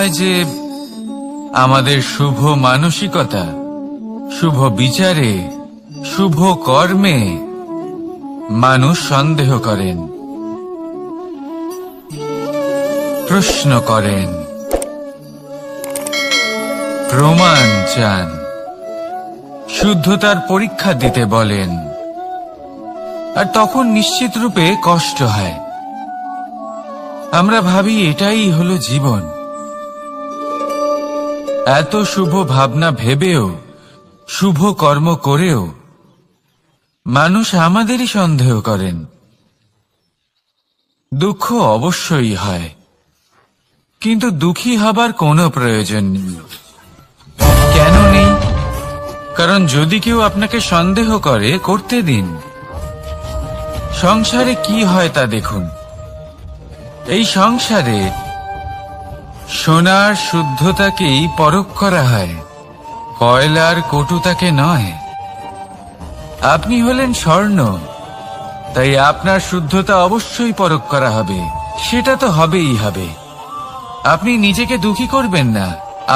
হয় যে আমাদের শুভ মানসিকতা, শুভ বিচারে, শুভ কর্মে মানুষ সন্দেহ করেন, প্রশ্ন করেন, প্রমাণ চান, শুদ্ধতার পরীক্ষা দিতে বলেন, আর তখন নিশ্চিত রূপে কষ্ট হয়। আমরা ভাবি এটাই হলো জীবন। এত শুভ ভাবনা ভেবেও, শুভ কর্ম করেও মানুষ আমাদেরই সন্দেহ করেন। দুঃখ অবশ্যই হয়, কিন্তু দুঃখী হবার কোনো প্রয়োজন নেই। কেন নেই? কারণ যদি কেউ আপনাকে সন্দেহ করে, করতে দিন। সংসারে কি হয় তা দেখুন। এই সংসারে সোনার শুদ্ধতাকেই পরখ করা হয়, কয়লার কটুতাকে নয়। আপনি হলেন স্বর্ণ, তাই আপনার শুদ্ধতা অবশ্যই পরখ করা হবে। সেটা তো হবেই হবে। আপনি নিজেকে দুঃখী করবেন না।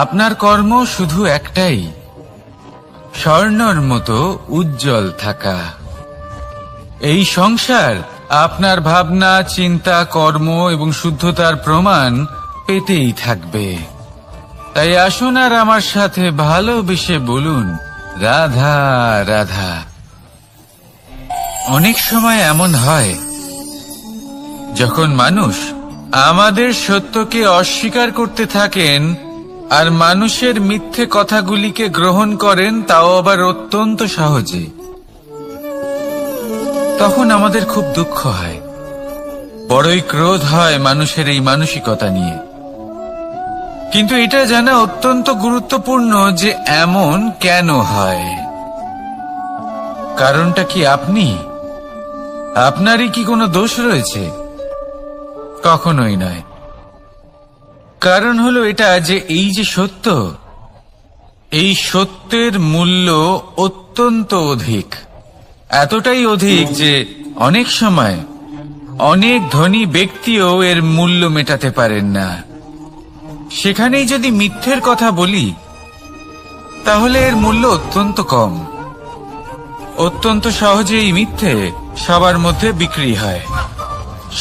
আপনার কর্ম শুধু একটাই, স্বর্ণর মতো উজ্জ্বল থাকা। এই সংসার আপনার ভাবনা, চিন্তা, কর্ম এবং শুদ্ধতার প্রমাণ পেতেই থাকবে। তাই আসুন আর আমার সাথে ভালোবেসে বলুন, রাধা রাধা। অনেক সময় এমন হয় যখন মানুষ আমাদের সত্যকে অস্বীকার করতে থাকেন আর মানুষের মিথ্যে কথাগুলিকে গ্রহণ করেন, তাও আবার অত্যন্ত সহজে। তখন আমাদের খুব দুঃখ হয়, বড়ই ক্রোধ হয় মানুষের এই মানসিকতা নিয়ে। কিন্তু এটা জানা অত্যন্ত গুরুত্বপূর্ণ যে এমন কেন হয়। কারণটা কি আপনারই কি কোনো দোষ রয়েছে? কখনোই নয়। কারণ হলো এটা যে এই যে সত্য, এই সত্যের মূল্য অত্যন্ত অধিক। এতটাই অধিক যে অনেক সময় অনেক ধনী ব্যক্তিও এর মূল্য মেটাতে পারেন না। সেখানেই যদি মিথ্যের কথা বলি, তাহলে এর মূল্য অত্যন্ত কম। অত্যন্ত সহজেই মিথ্যে সবার মধ্যে বিক্রি হয়।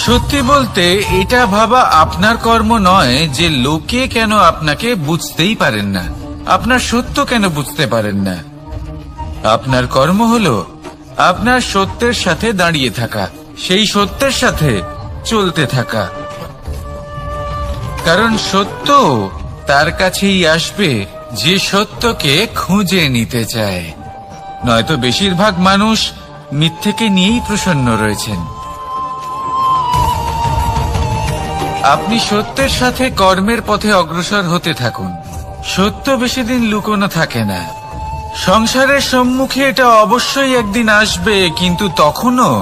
সত্যি বলতে এটা ভাবা আপনার কর্ম নয় যে লোকে কেন আপনাকে বুঝতেই পারেন না, আপনার সত্য কেন বুঝতে পারেন না। আপনার কর্ম হলো আপনার সত্যের সাথে দাঁড়িয়ে থাকা, সেই সত্যের সাথে চলতে থাকা। কারণ সত্য তার কাছেই আসবে যে সত্যকে খুঁজে নিতে চায়। নয়তো বেশিরভাগ মানুষ মিথ্যেকে নিয়েই প্রসন্ন রয়েছেন। আপনি সত্যের সাথে কর্মের পথে অগ্রসর হতে থাকুন। সত্য বেশি দিন লুকোনো থাকে না। সংসারের সম্মুখে এটা অবশ্যই একদিন আসবে, কিন্তু তখনও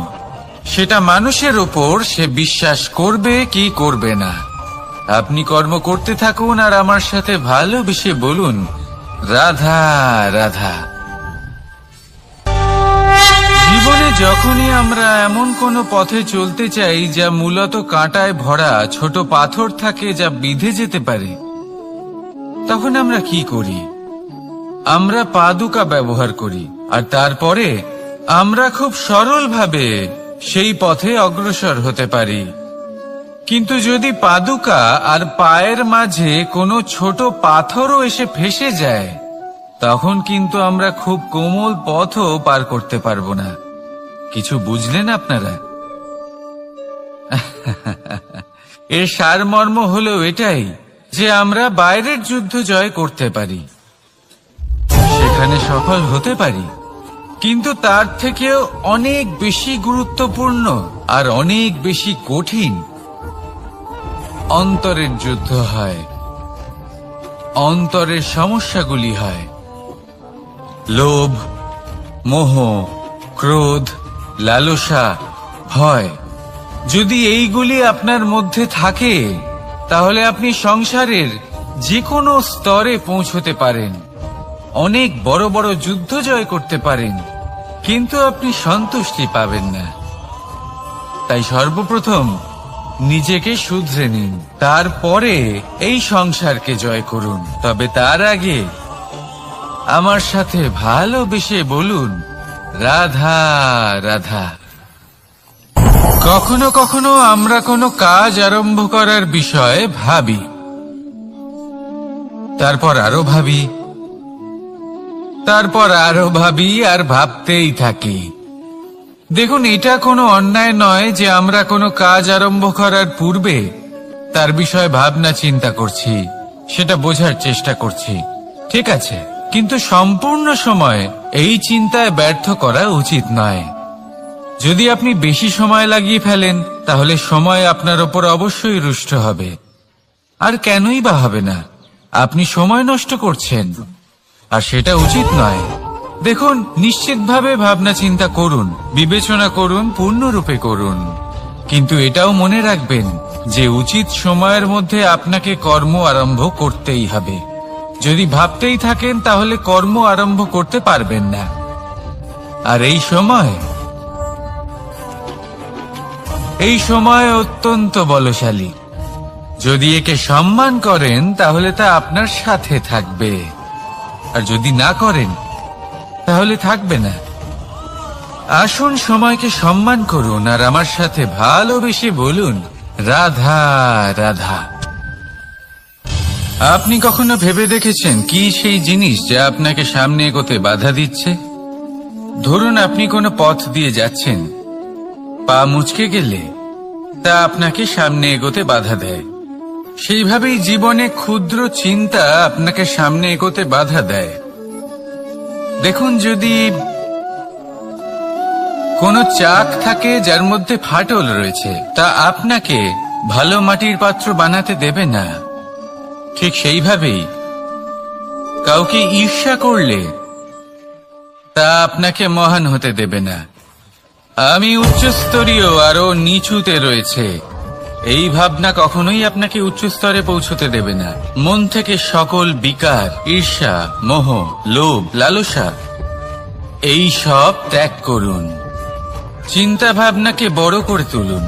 সেটা মানুষের ওপর সে বিশ্বাস করবে কি করবে না। আপনি কর্ম করতে থাকুন আর আমার সাথে ভালোবেসে বলুন, রাধা রাধা। জীবনে যখনই আমরা এমন কোনো পথে চলতে চাই যা মূলত কাঁটায় ভরা ছোট পাথর থাকে, যা বিঁধে যেতে পারে, তখন আমরা কি করি? আমরা পাদুকা ব্যবহার করি, আর তারপরে আমরা খুব সরলভাবে সেই পথে অগ্রসর হতে পারি। কিন্তু যদি পাদুকা আর পায়ের মাঝে কোনো ছোট পাথরও এসে ফেসে যায়, তখন কিন্তু আমরা খুব কোমল পথও পার করতে পারবো না। কিছু বুঝলেন আপনারা? এর সারমর্ম হলো এটাই যে আমরা বাইরের যুদ্ধ জয় করতে পারি, সেখানে সফল হতে পারি, কিন্তু তার থেকেও অনেক বেশি গুরুত্বপূর্ণ আর অনেক বেশি কঠিন অন্তরের যুদ্ধ হয়। অন্তরের সমস্যাগুলি হয় লোভ, মোহ, ক্রোধ, লালসা, ভয়। যদি এইগুলি আপনার মধ্যে থাকে, তাহলে আপনি সংসারের যে কোনো স্তরে পৌঁছতে পারেন, অনেক বড় বড় যুদ্ধ জয় করতে পারেন, কিন্তু আপনি সন্তুষ্টি পাবেন না। তাই সর্বপ্রথম নিজেকে শুধরে নিন, তারপরে এই সংসারকে জয় করুন। তবে তার আগে আমার সাথে ভালোবেসে বলুন, রাধা রাধা। কখনো কখনো আমরা কোনো কাজ আরম্ভ করার বিষয়ে ভাবি, তারপর আরো ভাবি, তারপর আরো ভাবি, আর ভাবতেই থাকি। দেখুন, এটা কোনো অন্যায় নয় যে আমরা কোনো কাজ আরম্ভ করার পূর্বে তার বিষয়ে ভাবনা চিন্তা করছি, সেটা বোঝার চেষ্টা করছি, ঠিক আছে। কিন্তু সম্পূর্ণ সময় এই চিন্তায় ব্যর্থ করা উচিত নয়। যদি আপনি বেশি সময় লাগিয়ে ফেলেন, তাহলে সময় আপনার ওপর অবশ্যই রুষ্ট হবে। আর কেনই বা হবে না? আপনি সময় নষ্ট করছেন, আর সেটা উচিত নয়। দেখুন, নিশ্চিতভাবে ভাবনা চিন্তা করুন, বিবেচনা করুন, পূর্ণরূপে করুন, কিন্তু এটাও মনে রাখবেন যে উচিত সময়ের মধ্যে আপনাকে কর্ম আরম্ভ করতেই হবে। যদি ভাবতেই থাকেন, তাহলে কর্ম আরম্ভ করতে পারবেন না। আর এই সময় অত্যন্ত বলশালী। যদি একে সম্মান করেন, তাহলে তা আপনার সাথে থাকবে, আর যদি না করেন, তাহলে থাকবে না। আসুন, সময়কে সম্মান করুন, আর আমার সাথে ভালোবেসে বলুন, রাধা রাধা। আপনি কখনো ভেবে দেখেছেন কি সেই জিনিস যা আপনাকে সামনে এগোতে বাধা দিচ্ছে? ধরুন, আপনি কোনো পথ দিয়ে যাচ্ছেন, পা মুচকে গেলে তা আপনাকে সামনে এগোতে বাধা দেয়। সেইভাবেই জীবনে ক্ষুদ্র চিন্তা আপনাকে সামনে এগোতে বাধা দেয়। দেখুন, যদি কোনো চাক থাকে যার মধ্যে ফাটল রয়েছে, তা আপনাকে ভালো মাটির পাত্র বানাতে দেবে না। ঠিক সেইভাবেই কাউকে ঈর্ষা করলে তা আপনাকে মহান হতে দেবে না। আমি উচ্চস্তরীয়, আরো নিচুতে রয়েছে, এই ভাবনা কখনোই আপনাকে উচ্চ স্তরে পৌঁছতে দেবে না। মন থেকে সকল বিকার, ঈর্ষা, মোহ, লোভ, লালসা এই সব ত্যাগ করুন। চিন্তা ভাবনাকে বড় করে তুলুন,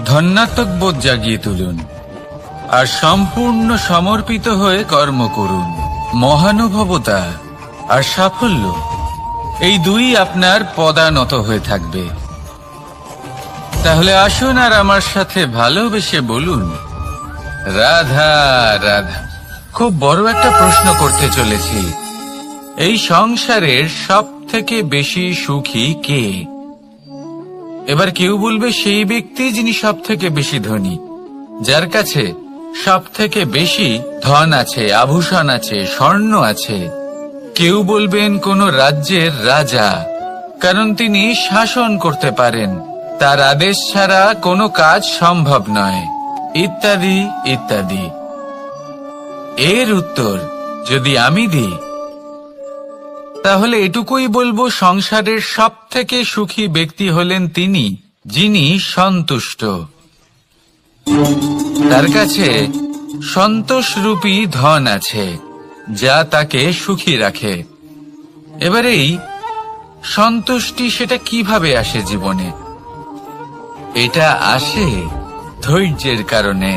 ধন্যাত্মক বোধ জাগিয়ে তুলুন, আর সম্পূর্ণ সমর্পিত হয়ে কর্ম করুন। মহানুভবতা আর সাফল্য এই দুই আপনার পদানত হয়ে থাকবে। তাহলে আসুন, আর আমার সাথে ভালোবেসে বলুন, রাধা রাধা। খুব বড় একটা প্রশ্ন করতে চলেছি, এই সংসারের সব থেকে বেশি সুখী কে? এবার কেউ বলবে সেই ব্যক্তি যিনি সব থেকে বেশি ধনী, যার কাছে সব থেকে বেশি ধন আছে, আভূষণ আছে, স্বর্ণ আছে। কেউ বলবেন কোন রাজ্যের রাজা, কারণ তিনি শাসন করতে পারেন, তার আদেশ ছাড়া কোনো কাজ সম্ভব নয়, ইত্যাদি ইত্যাদি। এর উত্তর যদি আমি দিই, তাহলে এটুকুই বলবো, সংসারের সব থেকে সুখী ব্যক্তি হলেন তিনি যিনি সন্তুষ্ট। তার কাছে সন্তোষরূপী ধন আছে, যা তাকে সুখী রাখে। এবার এই সন্তুষ্টি, সেটা কিভাবে আসে জীবনে? এটা আসে ধৈর্যের কারণে।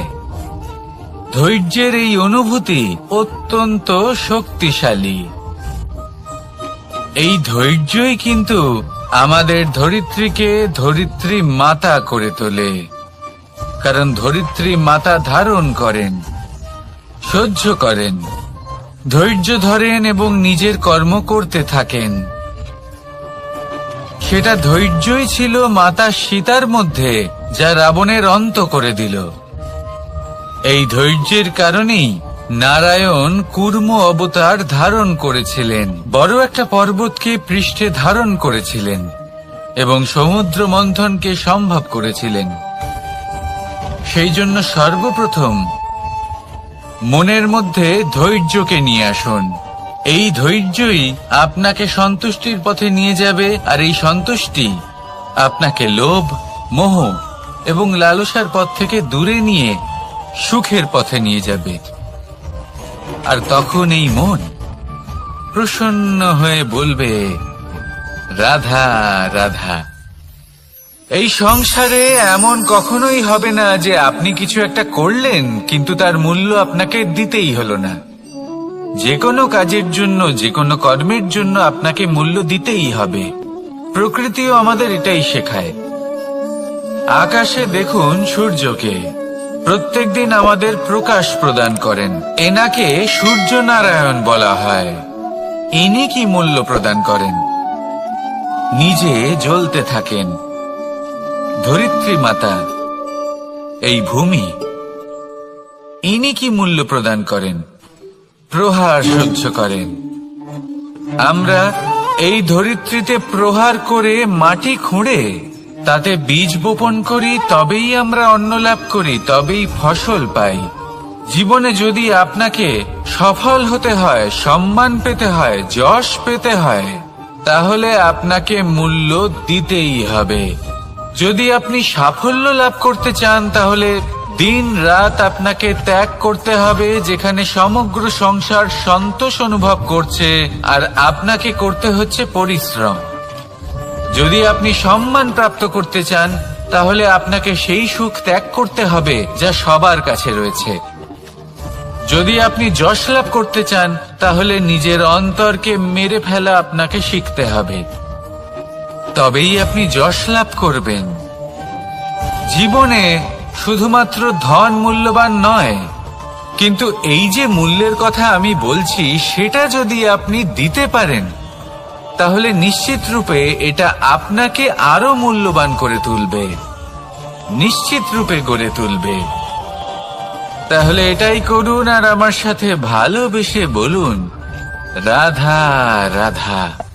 ধৈর্যের এই অনুভূতি অত্যন্ত শক্তিশালী। এই ধৈর্যই কিন্তু আমাদের ধরিত্রীকে ধরিত্রী মাতা করে তোলে, কারণ ধরিত্রী মাতা ধারণ করেন, সহ্য করেন, ধৈর্য ধরেন এবং নিজের কর্ম করতে থাকেন। সেটা ধৈর্যই ছিল মাতা সীতার মধ্যে, যা রাবণের অন্ত করে দিল। এই ধৈর্যের কারণেই নারায়ণ কুর্ম অবতার ধারণ করেছিলেন, বড় একটা পর্বতকে পৃষ্ঠে ধারণ করেছিলেন এবং সমুদ্র মন্থনকে সম্ভব করেছিলেন। সেই জন্য সর্বপ্রথম মনের মধ্যে ধৈর্যকে নিয়ে আসুন। এই ধৈর্যই আপনাকে সন্তুষ্টির পথে নিয়ে যাবে, আর এই সন্তুষ্টি আপনাকে লোভ, মোহ এবং লালসার পথ থেকে দূরে নিয়ে সুখের পথে নিয়ে যাবে। আর তখন এই মন প্রসন্ন হয়ে বলবে, রাধা রাধা। এই সংসারে এমন কখনোই হবে না যে আপনি কিছু একটা করলেন কিন্তু তার মূল্য আপনাকে দিতেই হলো না। যে কোনো কাজের জন্য, যে কোনো কর্মের জন্য আপনাকে মূল্য দিতেই হবে। প্রকৃতিও আমাদের এটাই শেখায়। আকাশে দেখুন সূর্যকে, প্রত্যেকদিন আমাদের প্রকাশ প্রদান করেন। এনাকে সূর্য নারায়ণ বলা হয়। ইনি কি মূল্য প্রদান করেন? নিজে জ্বলতে থাকেন। ধরিত্রী মাতা, এই ভূমি, ইনি কি মূল্য প্রদান করেন? প্রহার সহ্য করেন। আমরা এই ধরিত্রীতে প্রহার করে মাটি খুঁড়ে তাতে বীজ বপন করি, তবেই আমরা অন্ন লাভ করি, তবেই ফসল পাই। জীবনে যদি আপনাকে সফল হতে হয়, সম্মান পেতে হয়, যশ পেতে হয়, তাহলে আপনাকে মূল্য দিতেই হবে। যদি আপনি সাফল্য লাভ করতে চান, তাহলে দিন রাত আপনাকে ত্যাগ করতে হবে, যেখানে সমগ্র সংসার সন্তোষ অনুভব করছে আর আপনাকে করতে হচ্ছে পরিশ্রম। যদি আপনি সম্মান প্রাপ্ত করতে চান, তাহলে আপনাকে সেই সুখ ত্যাগ করতে হবে যা সবার কাছে রয়েছে। যদি আপনি যশ লাভ করতে চান, তাহলে নিজের অন্তরকে মেরে ফেলা আপনাকে শিখতে হবে, তবেই আপনি যশ লাভ করবেন। জীবনে শুধুমাত্র ধন মূল্যবান নয়, কিন্তু এই যে মূল্যের কথা আমি বলছি, সেটা যদি আপনি দিতে পারেন, তাহলে নিশ্চিত রূপে এটা আপনাকে আরো মূল্যবান করে তুলবে, নিশ্চিত রূপে গড়ে তুলবে। তাহলে এটাই করুন আর আমার সাথে ভালোবেসে বলুন, রাধা রাধা।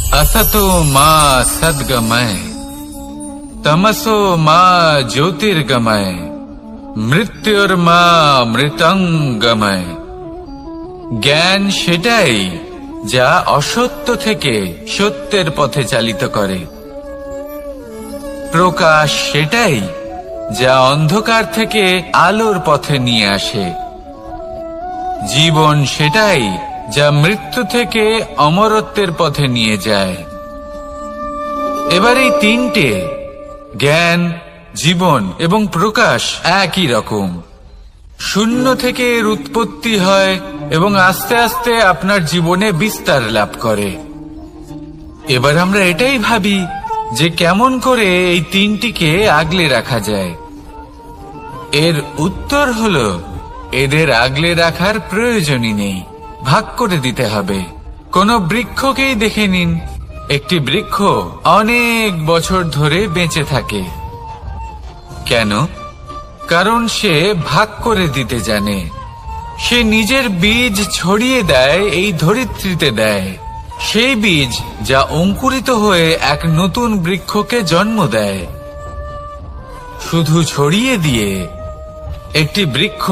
असतो मा सद्गमय, तमसो मा ज्योतिर्गमय, मृत्युर्मा মৃতঙ্গময়। জ্ঞান সেটাই যা অসত্য থেকে সত্যের পথে চালিত করে। প্রকাশ সেটাই যা অন্ধকার থেকে আলোর পথে নিয়ে আসে। জীবন সেটাই যা মৃত্যু থেকে অমরত্বের পথে নিয়ে যায়। এবার এই তিনটে, জ্ঞান, জীবন এবং প্রকাশ, একই রকম। শূন্য থেকে এর উৎপত্তি হয় এবং আস্তে আস্তে আপনার জীবনে বিস্তার লাভ করে। এবার আমরা এটাই ভাবি যে কেমন করে এই তিনটিকে আগলে রাখা যায়। এর উত্তর হলো, এদের আগলে রাখার প্রয়োজনই নেই, ভাগ করে দিতে হবে। কোন বৃক্ষকেই দেখে নিন, একটি বৃক্ষ অনেক বছর ধরে বেঁচে থাকে। কেন? কারণ সে ভাগ করে দিতে জানে। সে নিজের বীজ ছড়িয়ে দেয়, এই ধরিত্রীতে দেয়, সেই বীজ যা অঙ্কুরিত হয়ে এক নতুন বৃক্ষকে জন্ম দেয়। শুধু ছড়িয়ে দিয়ে একটি বৃক্ষ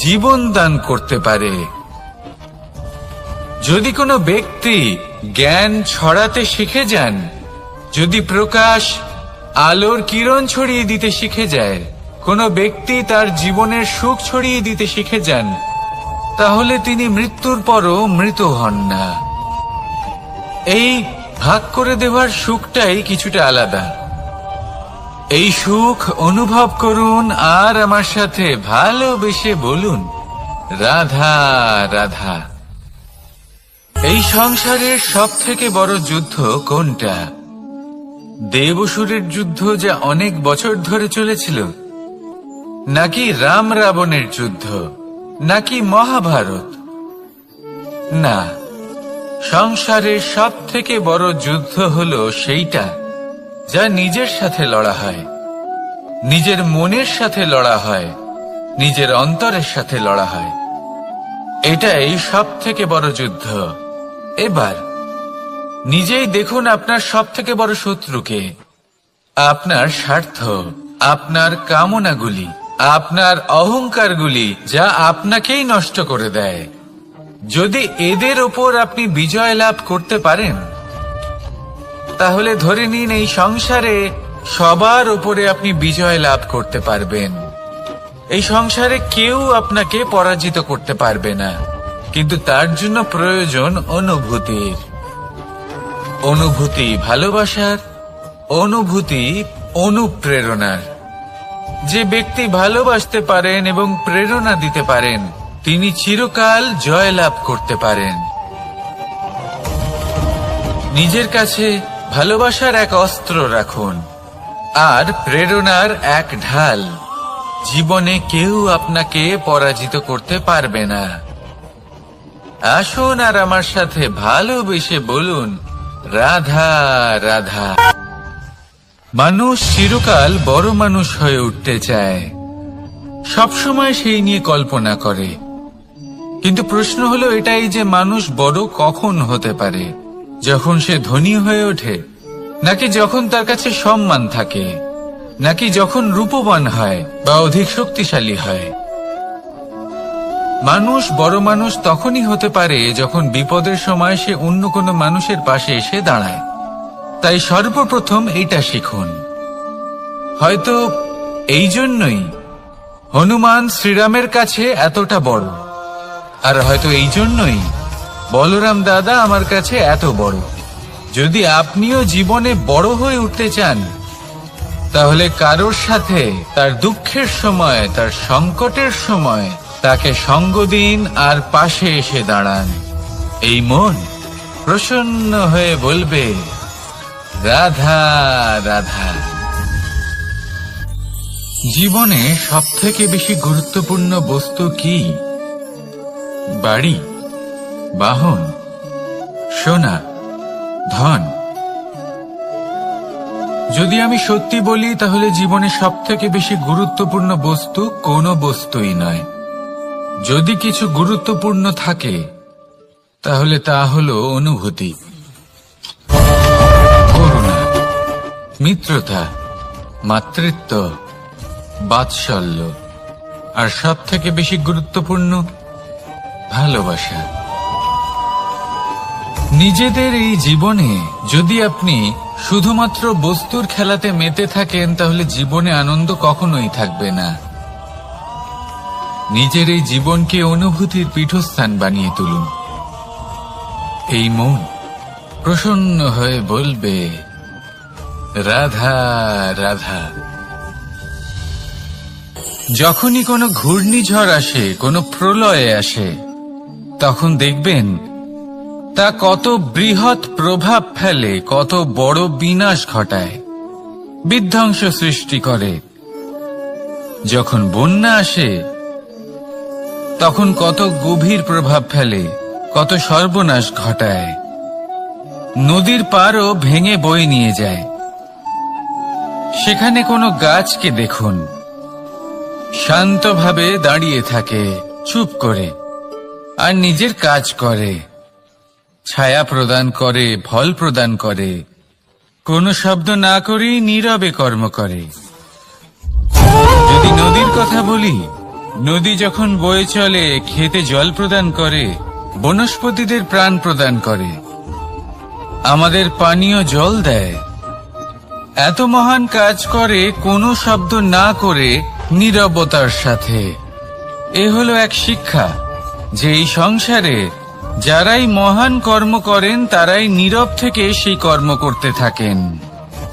জীবন দান করতে পারে। যদি কোনো ব্যক্তি জ্ঞান ছড়াতে শিখে যান, যদি প্রকাশ, আলোর কিরণ ছড়িয়ে দিতে শিখে যায়, কোনো ব্যক্তি তার জীবনের সুখ ছড়িয়ে দিতে শিখে যান, তাহলে তিনি মৃত্যুর পরও মৃত হন না। এই ভাগ করে দেওয়ার সুখটাই কিছুটা আলাদা। এই সুখ অনুভব করুন আর আমার সাথে ভালোবেসে বলুন, রাধা রাধা। এই সংসারের সব থেকে বড় যুদ্ধ কোনটা? দেব-অসুরের যুদ্ধ যা অনেক বছর ধরে চলেছিল, নাকি রাম রাবণের যুদ্ধ, নাকি মহাভারত? না, সংসারের সব থেকে বড় যুদ্ধ হলো সেইটা যা নিজের সাথে লড়া হয়, নিজের মনের সাথে লড়া হয়, নিজের অন্তরের সাথে লড়া হয়। এটাই সব থেকে বড় যুদ্ধ। এবার নিজেই দেখুন আপনার সব থেকে বড় শত্রুকে। আপনার স্বার্থ, আপনার কামনাগুলি, আপনার অহংকারগুলি, যা আপনাকেই নষ্ট করে দেয়। যদি এদের ওপর আপনি বিজয় লাভ করতে পারেন, তাহলে ধরে নিন এই সংসারে সবার ওপরে আপনি বিজয় লাভ করতে পারবেন। এই সংসারে কেউ আপনাকে পরাজিত করতে পারবে না, কিন্তু তার জন্য প্রয়োজন অনুভূতির। অনুভূতি ভালোবাসার, অনুভূতি অনুপ্রেরণার। যে ব্যক্তি ভালোবাসতে পারেন এবং প্রেরণা দিতে পারেন তিনি চিরকাল জয়লাভ করতে পারেন। নিজের কাছে ভালোবাসার এক অস্ত্র রাখুন আর প্রেরণার এক ঢাল। জীবনে কেউ আপনাকে পরাজিত করতে পারবে না। আসুন আর আমার সাথে ভালোবেসে বলুন, রাধা রাধা। মানুষ চিরকাল বড় মানুষ হয়ে উঠতে চায়, সবসময় সেই নিয়ে কল্পনা করে। কিন্তু প্রশ্ন হলো এটাই যে মানুষ বড় কখন হতে পারে? যখন সে ধনী হয়ে ওঠে, নাকি যখন তার কাছে সম্মান থাকে, নাকি যখন রূপবান হয় বা অধিক শক্তিশালী হয়? মানুষ বড় মানুষ তখনই হতে পারে যখন বিপদের সময় সে অন্য কোনো মানুষের পাশে এসে দাঁড়ায়। তাই সর্বপ্রথম এটা শিখুন। হয়তো এই জন্যই হনুমান শ্রীরামের কাছে এতটা বড়, আর হয়তো এই জন্যই বলরাম দাদা আমার কাছে এত বড়। যদি আপনিও জীবনে বড় হয়ে উঠতে চান, তাহলে কারোর সাথে তার দুঃখের সময়, তার সংকটের সময় তাকে সঙ্গ দিন আর পাশে এসে দাঁড়ান। এই মন প্রসন্ন হয়ে বলবে, রাধা রাধা। জীবনে সবথেকে বেশি গুরুত্বপূর্ণ বস্তু কি? বাড়ি, বাহন, সোনা, ধন? যদি আমি সত্যি বলি তাহলে জীবনে সবথেকে বেশি গুরুত্বপূর্ণ বস্তু কোনো বস্তুই নয়। যদি কিছু গুরুত্বপূর্ণ থাকে তাহলে তা হলো অনুভূতি, করুণা, মিত্রতা, মাতৃত্ব, বাৎসল্য, আর সবথেকে বেশি গুরুত্বপূর্ণ ভালোবাসা। নিজেদের এই জীবনে যদি আপনি শুধুমাত্র বস্তুর খেলাতে মেতে থাকেন তাহলে জীবনে আনন্দ কখনোই থাকবে না। নিজের এই জীবনকে অনুভূতির পীঠস্থান বানিয়ে তুলুন। এই মন প্রসন্ন হয়ে বলবে, রাধা রাধা। যখনই কোনো ঘূর্ণিঝড় আসে, কোনো প্রলয় আসে, তখন দেখবেন তা কত বৃহৎ প্রভাব ফেলে, কত বড় বিনাশ ঘটায়, বিধ্বংস সৃষ্টি করে। যখন বন্যা আসে তখন কত গভীর প্রভাব ফেলে, কত সর্বনাশ ঘটায়। নদীর পাড়ও ভেঙে বয়ে নিয়ে যায়। সেখানে কোনো গাছকে দেখুন, শান্তভাবে দাঁড়িয়ে থাকে, চুপ করে, আর নিজের কাজ করে, ছায়া প্রদান করে, ফল প্রদান করে, কোনো শব্দ না করেই নীরবে কর্ম করে। যদি নদীর কথা বলি, নদী যখন বয়ে চলে খেতে জল প্রদান করে, বনস্পতিদের প্রাণ প্রদান করে, আমাদের পানীয় জল দেয়। এত মহান কাজ করে কোনো শব্দ না করে, নীরবতার সাথে। এ হলো এক শিক্ষা যে এই সংসারে যারাই মহান কর্ম করেন তারাই নীরব থেকে সেই কর্ম করতে থাকেন,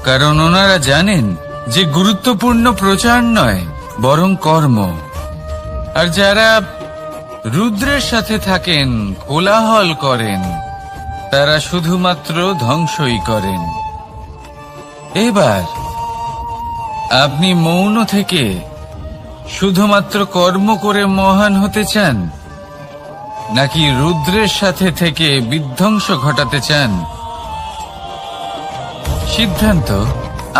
কারণ ওনারা জানেন যে গুরুত্বপূর্ণ প্রচার নয় বরং কর্ম। আর যারা রুদ্রের সাথে থাকেন, কোলাহল করেন, তারা শুধুমাত্র ধ্বংসই করেন। এবার আপনি মৌন থেকে শুধুমাত্র কর্ম করে মহান হতে চান, নাকি রুদ্রের সাথে থেকে বিধ্বংস ঘটাতে চান? সিদ্ধান্ত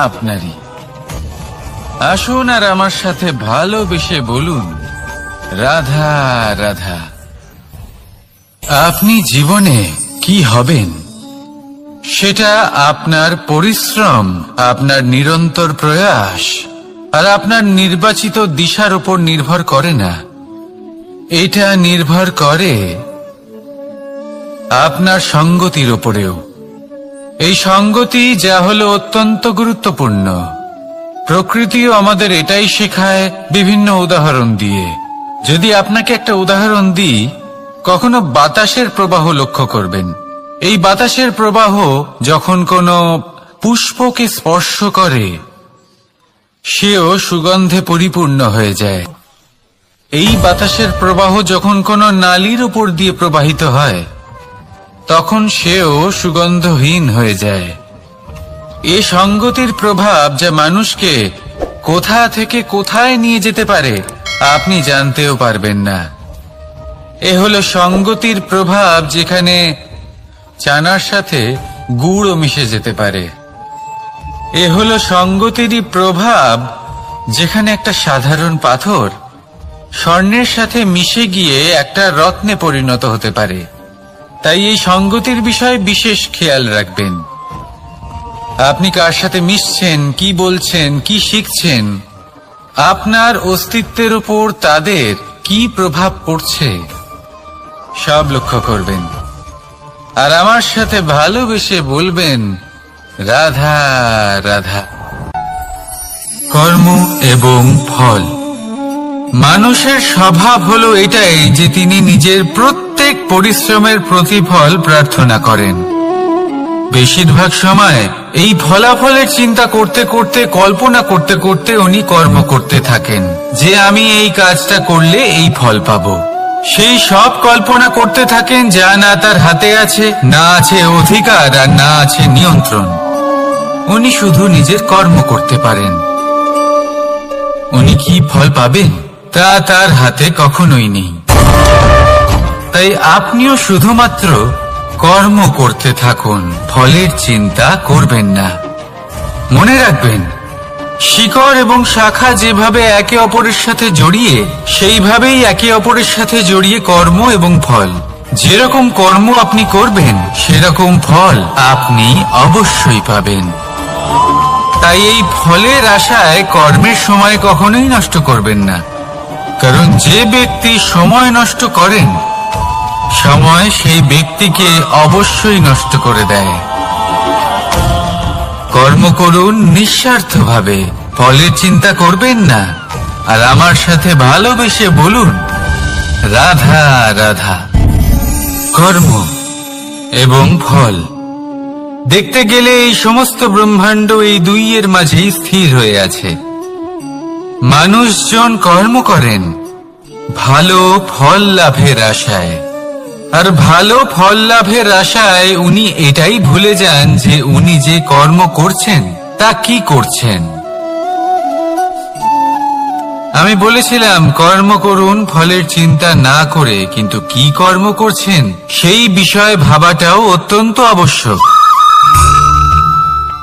আপনারই। আসুন আর আমার সাথে ভালোবেসে বলুন, রাধা রাধা। আপনি জীবনে কি হবেন সেটা আপনার পরিশ্রম, আপনার নিরন্তর প্রয়াস আর আপনার নির্বাচিত দিশার উপর নির্ভর করে না। এটা নির্ভর করে আপনার সঙ্গতির উপরেও। এই সঙ্গতি যা হলো অত্যন্ত গুরুত্বপূর্ণ। প্রকৃতিও আমাদের এটাই শেখায় বিভিন্ন উদাহরণ দিয়ে। যদি আপনাকে একটা উদাহরণ দিই, কখনো বাতাসের প্রবাহ লক্ষ্য করবেন। এই বাতাসের প্রবাহ যখন কোনো পুষ্পকে স্পর্শ করে সেও সুগন্ধে পরিপূর্ণ হয়ে যায়। এই বাতাসের প্রবাহ যখন কোনো নালীর উপর দিয়ে প্রবাহিত হয় তখন সেও সুগন্ধহীন হয়ে যায়। এ সঙ্গতির প্রভাব যা মানুষকে কোথা থেকে কোথায় নিয়ে যেতে পারে আপনি জানতেও পারবেন না। এ হলো সঙ্গতির প্রভাব, যেখানে চানার সাথে গুড়ও মিশে যেতে পারে। এ হলো সঙ্গতিরই প্রভাব, যেখানে একটা সাধারণ পাথর স্বর্ণের সাথে মিশে গিয়ে একটা রত্নে পরিণত হতে পারে। তাই এই সঙ্গতির বিষয়ে বিশেষ খেয়াল রাখবেন। আপনি কার সাথে মিশছেন, কি বলছেন, কি শিখছেন, আপনার অস্তিত্বের উপর তাদের কি প্রভাব পড়ছে সব লক্ষ্য করবেন। আর আমার সাথে ভালোবেসে বলবেন, রাধা রাধা। কর্ম এবং ফল। মানুষের স্বভাব হলো এটাই যে তিনি নিজের প্রত্যেক পরিশ্রমের প্রতিফল প্রার্থনা করেন। বেশিরভাগ সময় এই ফলাফলের চিন্তা করতে করতে, কল্পনা করতে করতে উনি কর্ম করতে থাকেন যে আমি এই কাজটা করলে এই ফল পাবো। সেই সব কল্পনা করতে থাকেন যা না তার হাতে আছে, না আছে অধিকার, আর না আছে নিয়ন্ত্রণ। উনি শুধু নিজের কর্ম করতে পারেন। উনি কি ফল পাবেন তা তার হাতে কখনোই নেই। তাই আপনিও শুধুমাত্র কর্ম করতে থাকুন, ফলের চিন্তা করবেন না। মনে রাখবেন, শিকড় এবং শাখা যেভাবে একে অপরের সাথে জড়িয়ে, সেইভাবেই একে অপরের সাথে জড়িয়ে কর্ম এবং ফল। যেরকম কর্ম আপনি করবেন সেরকম ফল আপনি অবশ্যই পাবেন। তাই এই ফলের আশায় কর্মের সময় কখনোই নষ্ট করবেন না, কারণ যে ব্যক্তি সময় নষ্ট করেন সময় সেই ব্যক্তিকে অবশ্যই নষ্ট করে দেয়। কর্ম করুন নিঃস্বার্থভাবে, ফলের চিন্তা করবেন না। আর আমার সাথে ভালোবেসে বলুন, রাধা রাধা। কর্ম এবং ফল। দেখতে গেলে এই সমস্ত ব্রহ্মাণ্ড এই দুইয়ের মাঝেই স্থির হয়ে আছে। মানুষজন কর্ম করেন ভালো ফল লাভের আশায়, আর ভালো ফল লাভের আশায় উনি এটাই ভুলে যান যে উনি যে কর্ম করছেন তা কি করছেন। আমি বলেছিলাম কর্ম করুন ফলের চিন্তা না করে, কিন্তু কি কর্ম করছেন সেই বিষয়ে ভাবাটাও অত্যন্ত আবশ্যক।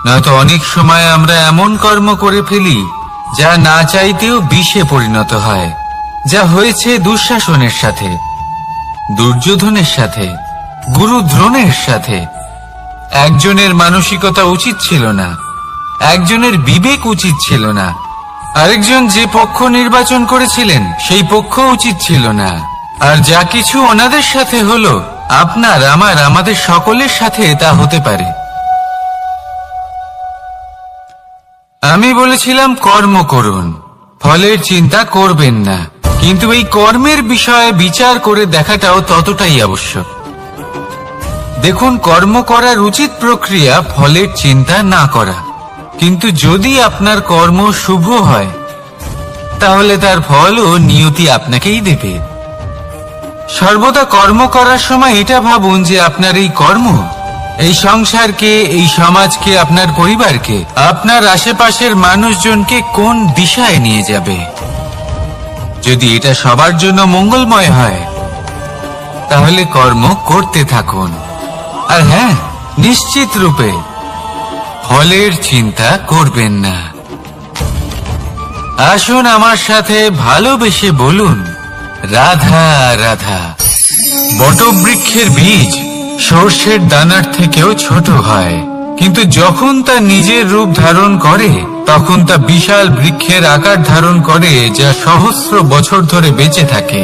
নয়তো অনেক সময় আমরা এমন কর্ম করে ফেলি যা না চাইতেও বিষে পরিণত হয়, যা হয়েছে দুঃশাসনের সাথে, দুর্যোধনের সাথে, গুরু দ্রোণের সাথে। একজনের মানসিকতা উচিত ছিল না, একজনের বিবেক উচিত ছিল না, আরেকজন যে পক্ষ নির্বাচন করেছিলেন সেই পক্ষ উচিত ছিল না। আর যা কিছু ওনাদের সাথে হলো, আপনার, আমার, আমাদের সকলের সাথে তা হতে পারে। আমি বলেছিলাম কর্ম করুন, ফলের চিন্তা করবেন না, কিন্তু এই কর্মের বিষয়ে বিচার করে দেখাটাও ততটাই আবশ্যক। দেখুন, কর্ম করার উচিত প্রক্রিয়া ফলের চিন্তা না করা, কিন্তু যদি আপনার কর্ম শুভ হয় তাহলে তার ফলও নিয়তি আপনাকেই দেবে। সর্বদা কর্ম করার সময় এটা ভাবুন যে আপনার এই কর্ম এই সংসারকে, এই সমাজকে, আপনার পরিবারকে, আপনার আশেপাশের মানুষজনকে কোন দিশায় নিয়ে যাবে। যদি এটা সবার জন্য মঙ্গলময় হয় তাহলে কর্ম করতে থাকুন। আর হ্যাঁ, নিশ্চিত রূপে ফলের চিন্তা করবেন না। আসুন আমার সাথে ভালোবেসে বলুন, রাধা রাধা। বটবৃক্ষের বীজ সর্ষের দানার থেকেও ছোট হয়, কিন্তু যখন তা নিজের রূপ ধারণ করে তখন তা বিশাল বৃক্ষের আকার ধারণ করে, যা সহস্র বছর ধরে বেঁচে থাকে,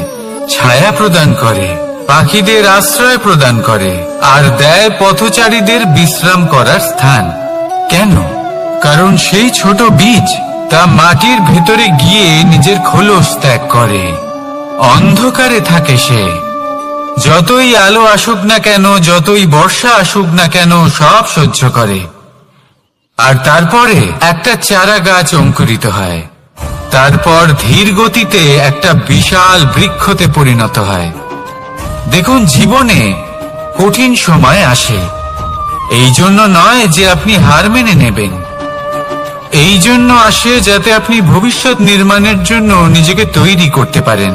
ছায়া প্রদান করে, পাখিদের আশ্রয় প্রদান করে, আর দেয় পথচারীদের বিশ্রাম করার স্থান। কেন? কারণ সেই ছোট বীজ তা মাটির ভেতরে গিয়ে নিজের খোলস ত্যাগ করে। অন্ধকারে থাকে সে, যতই আলো আসুক না কেন, যতই বর্ষা আসুক না কেন, সব সহ্য করে। আর তারপরে একটা চারা গাছ অঙ্কুরিত হয়, তারপর ধীর গতিতে একটা বিশাল বৃক্ষতে পরিণত হয়। দেখুন, জীবনে কঠিন সময় আসে, এই জন্য নয় যে আপনি হার মেনে নেবেন, এই জন্য আসে যাতে আপনি ভবিষ্যৎ নির্মাণের জন্য নিজেকে তৈরি করতে পারেন।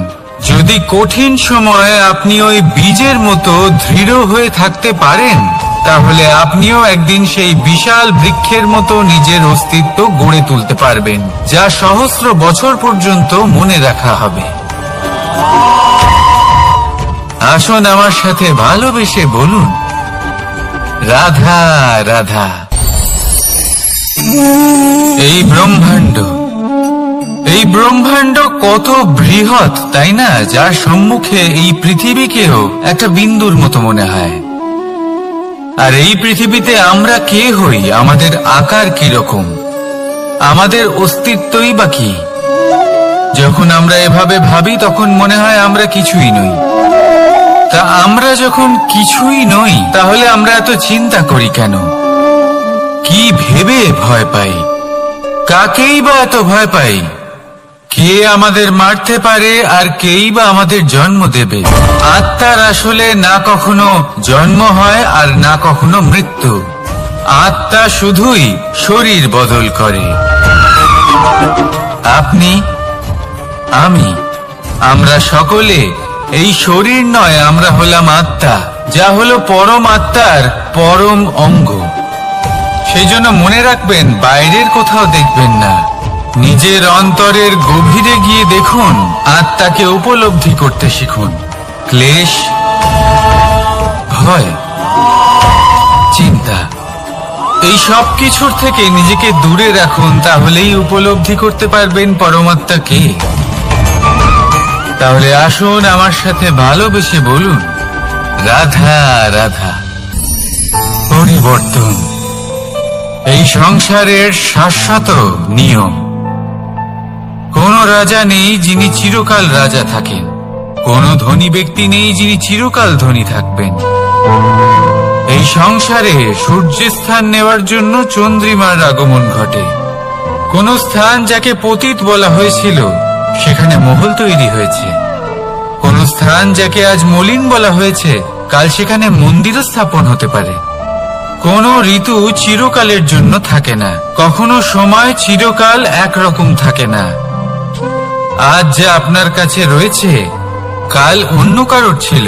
যদি কঠিন সময়ে আপনি ওই বীজের মতো দৃঢ় হয়ে থাকতে পারেন, তাহলে আপনিও একদিন সেই বিশাল বৃক্ষের মতো নিজের অস্তিত্ব গড়ে তুলতে পারবেন, যা সহস্র বছর পর্যন্ত মনে রাখা হবে। আসুন আমার সাথে ভালোবেসে বলুন, রাধা রাধা। এই ব্রহ্মাণ্ড কত বৃহৎ, তাই না? যার সম্মুখে এই পৃথিবীকেও একটা বিন্দুর মতো মনে হয়। আর এই পৃথিবীতে আমরা কে হই, আমাদের আকার কিরকম, আমাদের অস্তিত্বই বা কি? যখন আমরা এভাবে ভাবি তখন মনে হয় আমরা কিছুই নই। তা আমরা যখন কিছুই নই, তাহলে আমরা এত চিন্তা করি কেন? কি ভেবে ভয় পাই? কাকেই বা এত ভয় পাই? কে আমাদের মারতে পারে আর কেই বা আমাদের জন্ম দেবে? আত্মার আসলে না কখনো জন্ম হয় আর না কখনো মৃত্যু। আত্মা শুধুই শরীর বদল করে। আপনি, আমি, আমরা সকলে এই শরীর নয়, আমরা হলাম আত্মা, যা হলো পরম আত্মার পরম অঙ্গ। সেই জন্য মনে রাখবেন, বাইরের কোথাও দেখবেন না, নিজের অন্তরের গভীরে গিয়ে দেখুন, আত্মাকে উপলব্ধি করতে শিখুন। ক্লেশ, ভয়, চিন্তা, এই সব কিছুর থেকে নিজেকে দূরে রাখুন, তাহলেই উপলব্ধি করতে পারবেন পরমাত্মাকে। তাহলে আসুন আমার সাথে ভালোবেসে বলুন, রাধা রাধা। পরিবর্তন এই সংসারের শাশ্বত নিয়ম। কোন রাজা নেই যিনি চিরকাল রাজা থাকেন, কোন ধনী ব্যক্তি নেই যিনি চিরকাল ধনী থাকবেন। এই সংসারে সূর্যের স্থান নেওয়ার জন্য চন্দ্রিমার আগমন ঘটে। কোন স্থান যাকে পতিত বলা হয়েছিল, সেখানে মহল তৈরি হয়েছে। কোন স্থান যাকে আজ মলিন বলা হয়েছে, কাল সেখানে মন্দিরও স্থাপন হতে পারে। কোন ঋতু চিরকালের জন্য থাকে না, কখনো সময় চিরকাল একরকম থাকে না। আজ যা আপনার কাছে রয়েছে, কাল অন্য কারোর ছিল।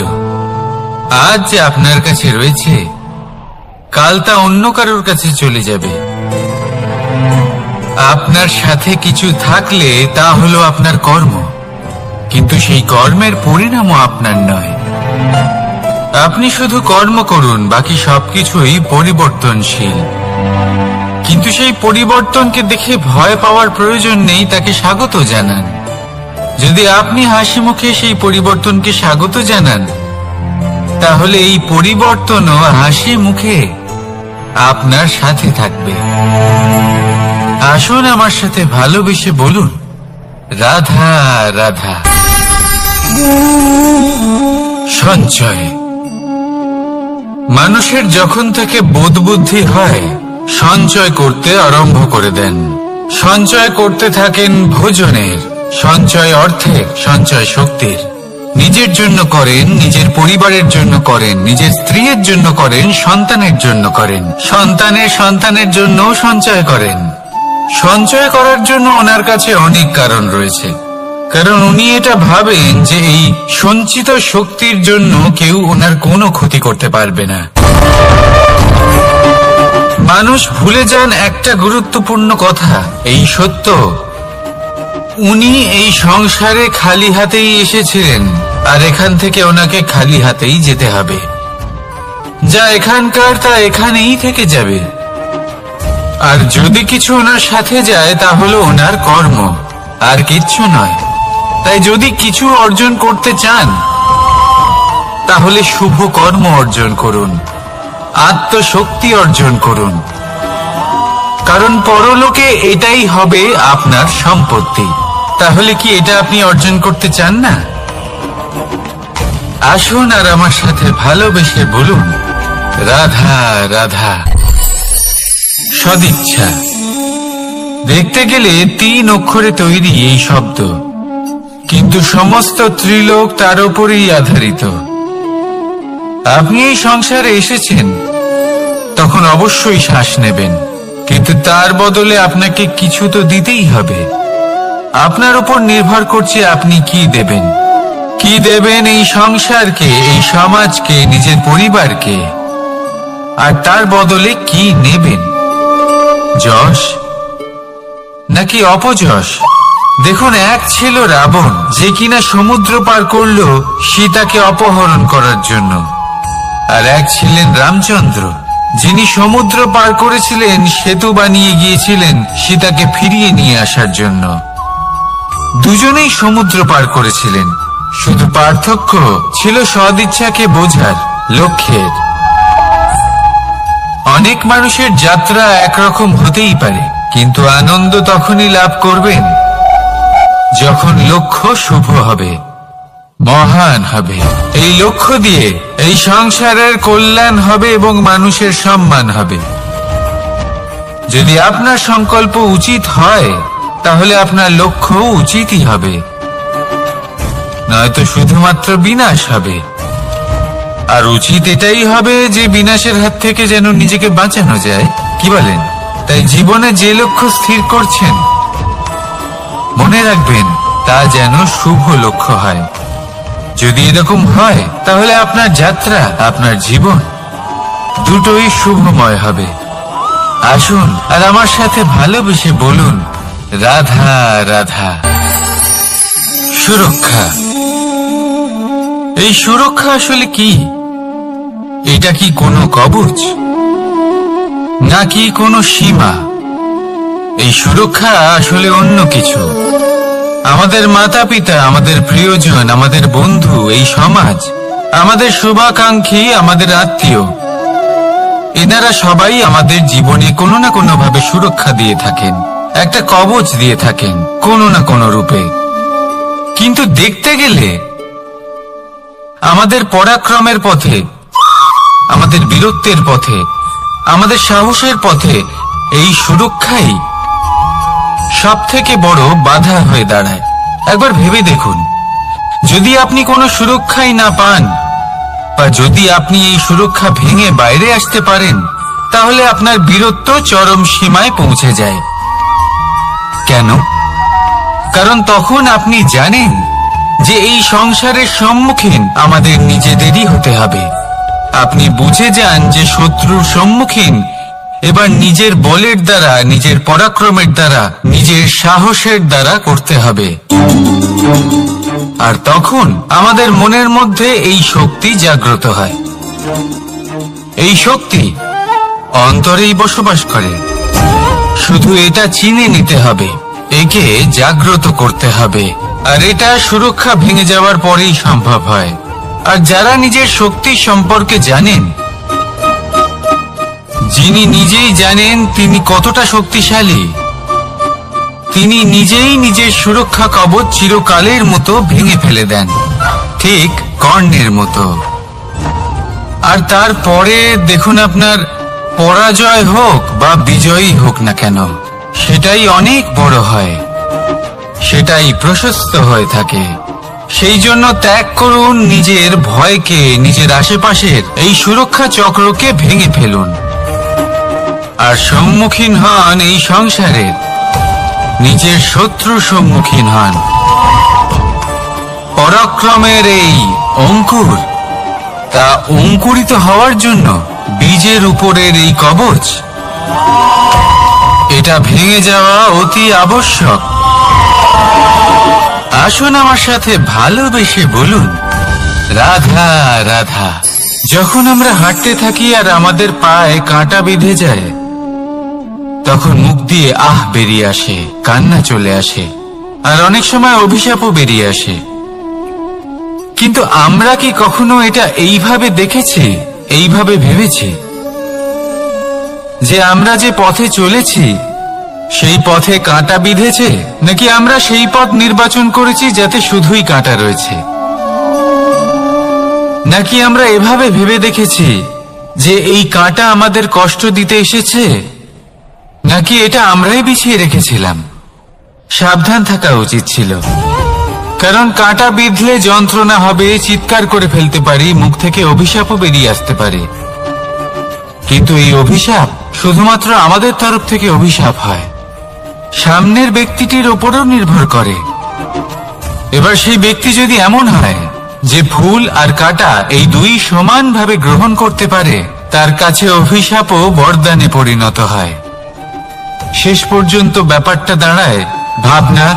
আজ যে আপনার কাছে রয়েছে, কাল তা অন্য কারোর কাছে চলে যাবে। আপনার সাথে কিছু থাকলে তা হলো আপনার কর্ম, কিন্তু সেই কর্মের পরিণামও আপনার নয়। আপনি শুধু কর্ম করুন, বাকি সবকিছুই পরিবর্তনশীল। কিন্তু সেই পরিবর্তনকে দেখে ভয় পাওয়ার প্রয়োজন নেই, তাকে স্বাগত জানান। যদি আপনি হাসি মুখে সেই পরিবর্তনকে স্বাগত জানান, তাহলে এই পরিবর্তনও হাসি মুখে আপনার সাথে থাকবে। আসুন আমার সাথে ভালোবেসে বলুন, রাধা রাধা। সঞ্চয় মানুষের যখন থেকে বোধ বুদ্ধি হয়, সঞ্চয় করতে আরম্ভ করে দেন। সঞ্চয় করতে থাকেন ভোজনের, সঞ্চয় অর্থের, সঞ্চয় শক্তির। নিজের জন্য করেন, নিজের পরিবারের জন্য করেন, নিজের স্ত্রীর জন্য করেন, সন্তানের জন্য করেন, সন্তানের সন্তানের জন্যও সঞ্চয় করেন। সঞ্চয় করার জন্য ওনার কাছে অনেক কারণ রয়েছে, কারণ উনি এটা ভাবেন যে এই সঞ্চিত শক্তির জন্য কেউ ওনার কোনো ক্ষতি করতে পারবে না। মানুষ ভুলে যান একটা গুরুত্বপূর্ণ কথা, এই সত্য, উনি এই সংসারে খালি হাতেই এসেছিলেন, আর এখান থেকে ওনাকে খালি হাতেই যেতে হবে। যা এখানকার তা এখানেই থেকে যাবে। আর যদি কিছু ওনার সাথে যায়, তা হলো ওনার কর্ম, আর কিচ্ছু নয়। তাই যদি কিছু অর্জন করতে চান, তাহলে শুভ কর্ম অর্জন করুন, আত্মশক্তি অর্জন করুন, কারণ পরলোকে এটাই হবে আপনার সম্পত্তি। তাহলে কি এটা আপনি অর্জন করতে চান না? আসুন আর আমার সাথে ভালোবেসে বলুন, রাধা রাধা। সদিচ্ছা। দেখতে গেলে 3 অক্ষরে তৈরি এই শব্দ, কিন্তু সমস্ত ত্রিলোক তার উপরেই আধারিত। আপনি এই সংসারে এসেছেন, তখন অবশ্যই শ্বাস নেবেন, কিন্তু তার বদলে আপনাকে কিছু তো দিতেই হবে। আপনার উপর নির্ভর করছে আপনি কি দেবেন। কি দেবেন এই সংসারকে, এই সমাজকে, নিজের পরিবারকে, আর তার বদলে কি নেবেন? যশ নাকি অপযশ? দেখুন, এক ছিল রাবণ, যে কিনা সমুদ্র পার করল সীতাকে অপহরণ করার জন্য, আর এক ছিলেন রামচন্দ্র, যিনি সমুদ্র পার করেছিলেন, সেতু বানিয়ে গিয়েছিলেন সীতাকে ফিরিয়ে নিয়ে আসার জন্য। দুজনেই সমুদ্র পার করেছিলেন, শুধু পার্থক্য ছিল সদিচ্ছাকে বোঝার, লক্ষ্যের। অনেক মানুষের যাত্রা একরকম হতেই পারে, কিন্তু আনন্দ তখনই লাভ করবেন যখন লক্ষ্য শুভ হবে, মহান হবে। এই লক্ষ্য দিয়ে এই সংসারের কল্যাণ হবে এবং মানুষের সম্মান হবে। যদি আপনার সংকল্প উচিত হয়, তাহলে আপনার লক্ষ্য উচিতই হবে, নয়তো শুধুমাত্র বিনাশ হবে। আর উচিত এটাই হবে যে বিনাশের হাত থেকে যেন নিজেকে বাঁচানো যায়, কি বলেন? তাই জীবনে যে লক্ষ্য স্থির করছেন, মনে রাখবেন তা যেন শুভ লক্ষ্য হয়। যদি এরকম হয়, তাহলে আপনার যাত্রা, আপনার জীবন দুটোই শুভময় হবে। আসুন আর আমার সাথে ভালোবেসে বলুন, রাধা রাধা। সুরক্ষা। এই সুরক্ষা আসলে কি? এটা কি কোনো কবচ নাকি কোনো সীমা? এই সুরক্ষা আসলে অন্য কিছু। আমাদের মাতা পিতা, আমাদের প্রিয়জন, আমাদের বন্ধু, এই সমাজ, আমাদের শুভাকাঙ্ক্ষী, আমাদের আত্মীয়, এনারা সবাই আমাদের জীবনে কোনো না কোনো ভাবে সুরক্ষা দিয়ে থাকেন, একটা কবচ দিয়ে থাকেন কোনো না কোনো রূপে। কিন্তু দেখতে গেলে আমাদের পরাক্রমের পথে, আমাদের বীরত্বের পথে, আমাদের সাহসের পথে এই সুরক্ষাই সব থেকে বড় বাধা হয়ে দাঁড়ায়। একবার ভেবে দেখুন, যদি আপনি কোনো সুরক্ষাই না পান, বা যদি আপনি এই সুরক্ষা ভেঙে বাইরে আসতে পারেন, তাহলে আপনার বীরত্ব চরম সীমায় পৌঁছে যায়। কেন? কারণ তখন আপনি জানেন যে এই সংসারের সম্মুখীন আমাদের নিজেদেরই হতে হবে। আপনি বুঝে যান যে শত্রুর সম্মুখীন এবার নিজের বলের দ্বারা, নিজের পরাক্রমের দ্বারা, নিজের সাহসের দ্বারা করতে হবে। আর তখন আমাদের মনের মধ্যে এই শক্তি জাগ্রত হয়। এই শক্তি অন্তরেই বসবাস করে, শুধু এটা চিনে নিতে হবে, একে জাগ্রত করতে হবে। আর এটা সুরক্ষা ভেঙে যাওয়ার পরেই সম্ভব হয়। আর যারা নিজের শক্তি সম্পর্কে জানেন, যিনি নিজেই জানেন তিনি কতটা শক্তিশালী, তিনি নিজেই নিজের সুরক্ষা কবচ চিরকালের মতো ভেঙে ফেলে দেন, ঠিক কর্ণের মতো। আর তারপরে দেখুন, আপনার পরাজয় হোক বা বিজয়ী হোক না কেন, সেটাই অনেক বড় হয়, সেটাই প্রশস্ত হয়ে থাকে। সেই জন্য ত্যাগ করুন নিজের ভয়কে, নিজের আশেপাশের এই সুরক্ষা চক্রকে ভেঙে ফেলুন, আর সম্মুখীন হন এই সংসারের নিজের শত্রু সম্মুখীন হন। পরাক্রমের এই অঙ্কুর, তা অঙ্কুরিত হওয়ার জন্য বীজের উপরের এই কবচ, এটা ভেঙে যাওয়া অতি আবশ্যক। আসুন আমার সাথে ভালোবেসে বলুন, রাধা রাধা। যখন আমরা হাঁটতে থাকি আর আমাদের পায়ে কাঁটা বেঁধে যায়, তখন মুখ দিয়ে আহ বেরিয়ে আসে, কান্না চলে আসে, আর অনেক সময় অভিশাপও বেরিয়ে আসে। কিন্তু আমরা কি কখনো এটা এইভাবে দেখেছি, এইভাবে ভেবেছি যে আমরা যে পথে চলেছি সেই পথে কাঁটা বিঁধেছে, নাকি আমরা সেই পথ নির্বাচন করেছি যাতে শুধুই কাঁটা রয়েছে? নাকি আমরা এভাবে ভেবে দেখেছি যে এই কাঁটা আমাদের কষ্ট দিতে এসেছে, নাকি এটা আমরাই বিছিয়ে রেখেছিলাম? সাবধান থাকা উচিত ছিল, কারণ কাঁটা বিঁধলে যন্ত্রণা হবে, চিৎকার করে ফেলতে পারি, মুখ থেকে অভিশাপও বেরিয়ে আসতে পারে। কিন্তু এই অভিশাপ শুধুমাত্র আমাদের তরফ থেকে অভিশাপ হয়, সামনের ব্যক্তিটির ওপরও নির্ভর করে। এবার সেই ব্যক্তি যদি এমন হয় যে ফুল আর কাঁটা এই দুই সমানভাবে গ্রহণ করতে পারে, তার কাছে অভিশাপও বরদানে পরিণত হয়। শেষ পর্যন্ত ব্যাপারটা দাঁড়ায় ভাবনা,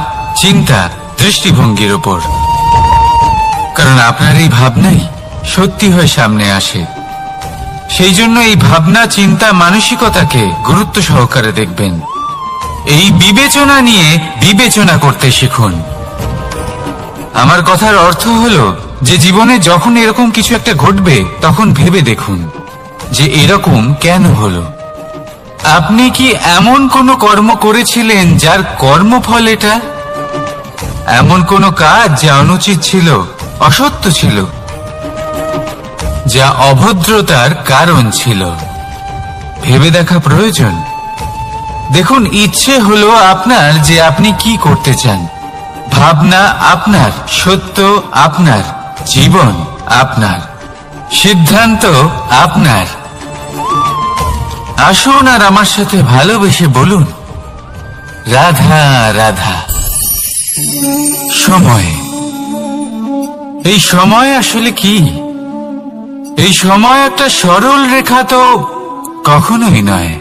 চিন্তা, দৃষ্টিভঙ্গির ওপর। কারণ আপনার এই ভাবনাই সত্যি হয়ে সামনে আসে। সেই জন্য এই ভাবনা, চিন্তা, মানসিকতাকে গুরুত্ব সহকারে দেখবেন। এই বিবেচনা নিয়ে বিবেচনা করতে শিখুন। আমার কথার অর্থ হলো যে জীবনে যখন এরকম কিছু একটা ঘটবে, তখন ভেবে দেখুন যে এরকম কেন হলো। আপনি কি এমন কোনো কর্ম করেছিলেন যার কর্মফল এটা? এমন কোনো কাজ যা অনুচিত ছিল, অসত্য ছিল, যা অভদ্রতার কারণ ছিল? ভেবে দেখা প্রয়োজন। দেখুন, ইচ্ছে হলো আপনার যে আপনি কি করতে চান, ভাবনা আপনার, সত্য আপনার, জীবন আপনার, সিদ্ধান্ত আপনার। আসুন আর আমার সাথে ভালোবেসে বলুন, রাধা রাধা। সময়, এই সময় আসলে কি? এই সময় একটা সরল রেখা তো কখনোই নয়।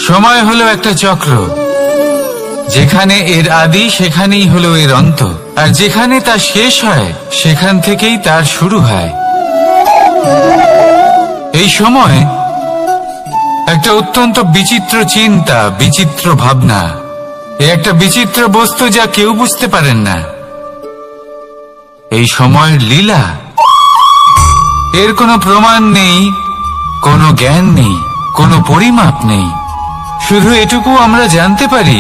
সময় হলো একটা চক্র, যেখানে এর আদি সেখানেই হলো এর অন্ত, আর যেখানে তা শেষ হয় সেখান থেকেই তার শুরু হয়। এই সময় একটা অত্যন্ত বিচিত্র চিন্তা, বিচিত্র ভাবনা, একটা বিচিত্র বস্তু যা কেউ বুঝতে পারেন না। এই সময়ের লীলা, এর কোনো প্রমাণ নেই, কোনো জ্ঞান নেই, কোনো পরিমাপ নেই। শুধু এটুকু আমরা জানতে পারি,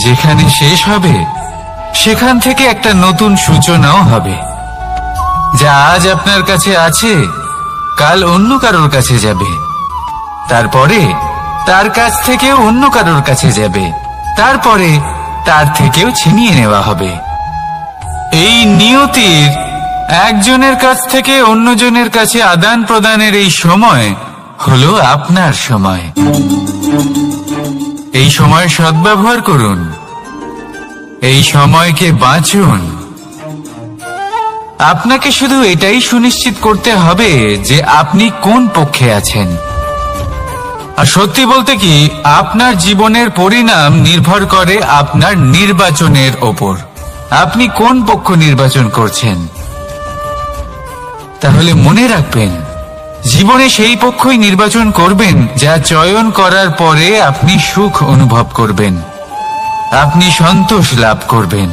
যেখানে শেষ হবে সেখান থেকে একটা নতুন সূচনাও হবে। যা আজ আপনার কাছে আছে, কাল অন্য কারোর কাছে যাবে, তারপরে তার কাছ থেকেও অন্য কারোর কাছে যাবে, তারপরে তার থেকেও ছিনিয়ে নেওয়া হবে। এই নিয়তির একজনের কাছ থেকে অন্যজনের কাছে আদান প্রদানের এই সময় হলো আপনার সময়। এই সময় সদ্ব্যবহার করুন, এই সময়কে বাঁচুন। আপনাকে শুধু এটাই সুনিশ্চিত করতে হবে যে আপনি কোন পক্ষে আছেন। আর সত্যি বলতে কি, আপনার জীবনের পরিণাম নির্ভর করে আপনার নির্বাচনের ওপর। আপনি কোন পক্ষ নির্বাচন করছেন। তাহলে মনে রাখবেন, জীবনে সেই পক্ষই নির্বাচন করবেন যা চয়ন করার পরে আপনি সুখ অনুভব করবেন, আপনি সন্তোষ লাভ করবেন,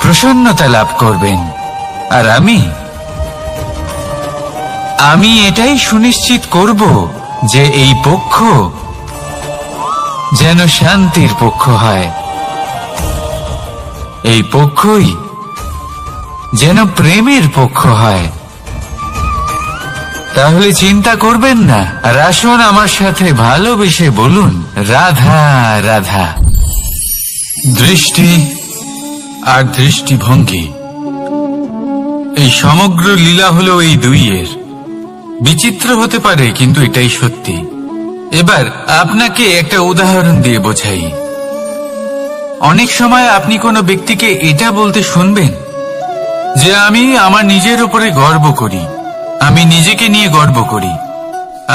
প্রসন্নতা লাভ করবেন। আর আমি এটাই সুনিশ্চিত করব যে এই পক্ষ যেন শান্তির পক্ষ হয়, এই পক্ষই যেন প্রেমের পক্ষ হয়। তাহলে চিন্তা করবেন না, আর আসুন আমার সাথে ভালোবেসে বলুন, রাধা রাধা। দৃষ্টি আর দৃষ্টিভঙ্গি, এই সমগ্র লীলা হলো এই দুইয়ের। বিচিত্র হতে পারে, কিন্তু এটাই সত্যি। এবার আপনাকে একটা উদাহরণ দিয়ে বোঝাই। অনেক সময় আপনি কোনো ব্যক্তিকে এটা বলতে শুনবেন যে আমি আমার নিজের উপরে গর্ব করি, আমি নিজেকে নিয়ে গর্ব করি,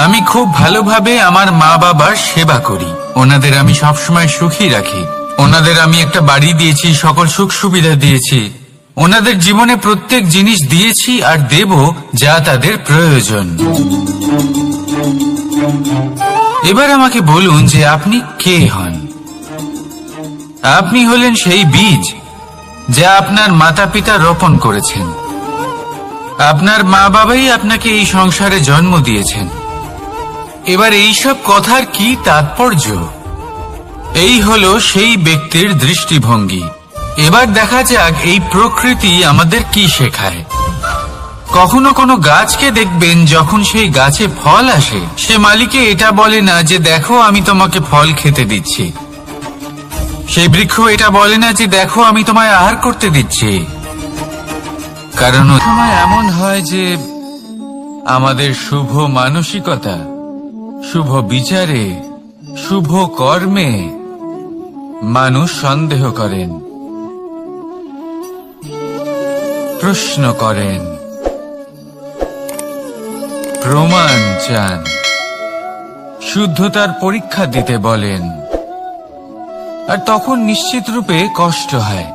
আমি খুব ভালোভাবে আমার মা বাবার সেবা করি, ওনাদের আমি সবসময় সুখী রাখি, ওনাদের আমি একটা বাড়ি দিয়েছি, সকল সুখ সুবিধা দিয়েছি, ওনাদের জীবনে প্রত্যেক জিনিস দিয়েছি আর দেব যা তাদের প্রয়োজন। এবার আমাকে বলুন যে আপনি কে হন। আপনি হলেন সেই বীজ যা আপনার মাতা পিতা রোপণ করেছেন। আপনার মা বাবাই আপনাকে এই সংসারে জন্ম দিয়েছেন। এবার এইসব কথার কি তাৎপর্য? এই হলো সেই ব্যক্তির দৃষ্টিভঙ্গি। এবার দেখা যাক এই প্রকৃতি আমাদের কি শেখায়। কখনো কোনো গাছকে দেখবেন, যখন সেই গাছে ফল আসে, সে মালিকে এটা বলে না যে দেখো আমি তোমাকে ফল খেতে দিচ্ছি। সেই বৃক্ষ এটা বলে না যে দেখো আমি তোমায় আহার করতে দিচ্ছি। কারণ সময় এমন হয় যে আমাদের শুভ মানসিকতা, শুভ বিচারে, শুভ কর্মে মানুষ সন্দেহ করেন, প্রশ্ন করেন, প্রমাণ চান, শুদ্ধতার পরীক্ষা দিতে বলেন, আর তখন নিশ্চিত রূপে কষ্ট হয়।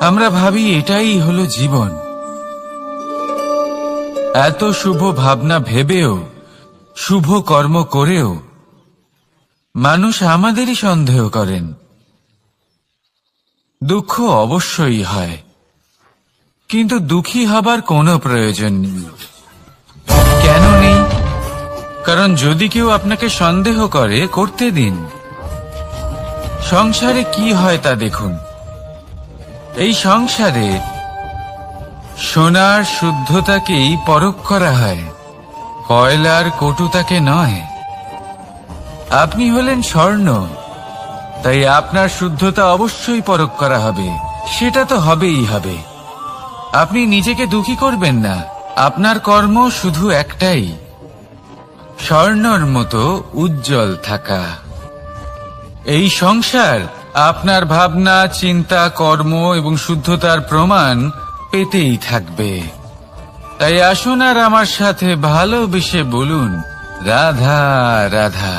আমরা ভাবি এটাই হলো জীবন। এত শুভ ভাবনা ভেবেও, শুভ কর্ম করেও মানুষ আমাদেরই সন্দেহ করেন। দুঃখ অবশ্যই হয়, কিন্তু দুঃখী হবার কোনো প্রয়োজন নেই। কেন নেই? কারণ যদি কেউ আপনাকে সন্দেহ করে, করতে দিন। সংসারে কি হয় তা দেখুন। এই সংসারে সোনার শুদ্ধতাকেই পরখ করা হয়, কয়লার কটুতাকে নয়। আপনি হলেন স্বর্ণ, তাই আপনার শুদ্ধতা অবশ্যই পরখ করা হবে। সেটা তো হবেই হবে। আপনি নিজেকে দুঃখী করবেন না। আপনার কর্ম শুধু একটাই, স্বর্ণর মতো উজ্জ্বল থাকা। এই সংসার আপনার ভাবনা, চিন্তা, কর্ম এবং শুদ্ধতার প্রমাণ পেতেই থাকবে। তাই আসুন আর আমার সাথে ভালোবেসে বলুন, রাধা রাধা।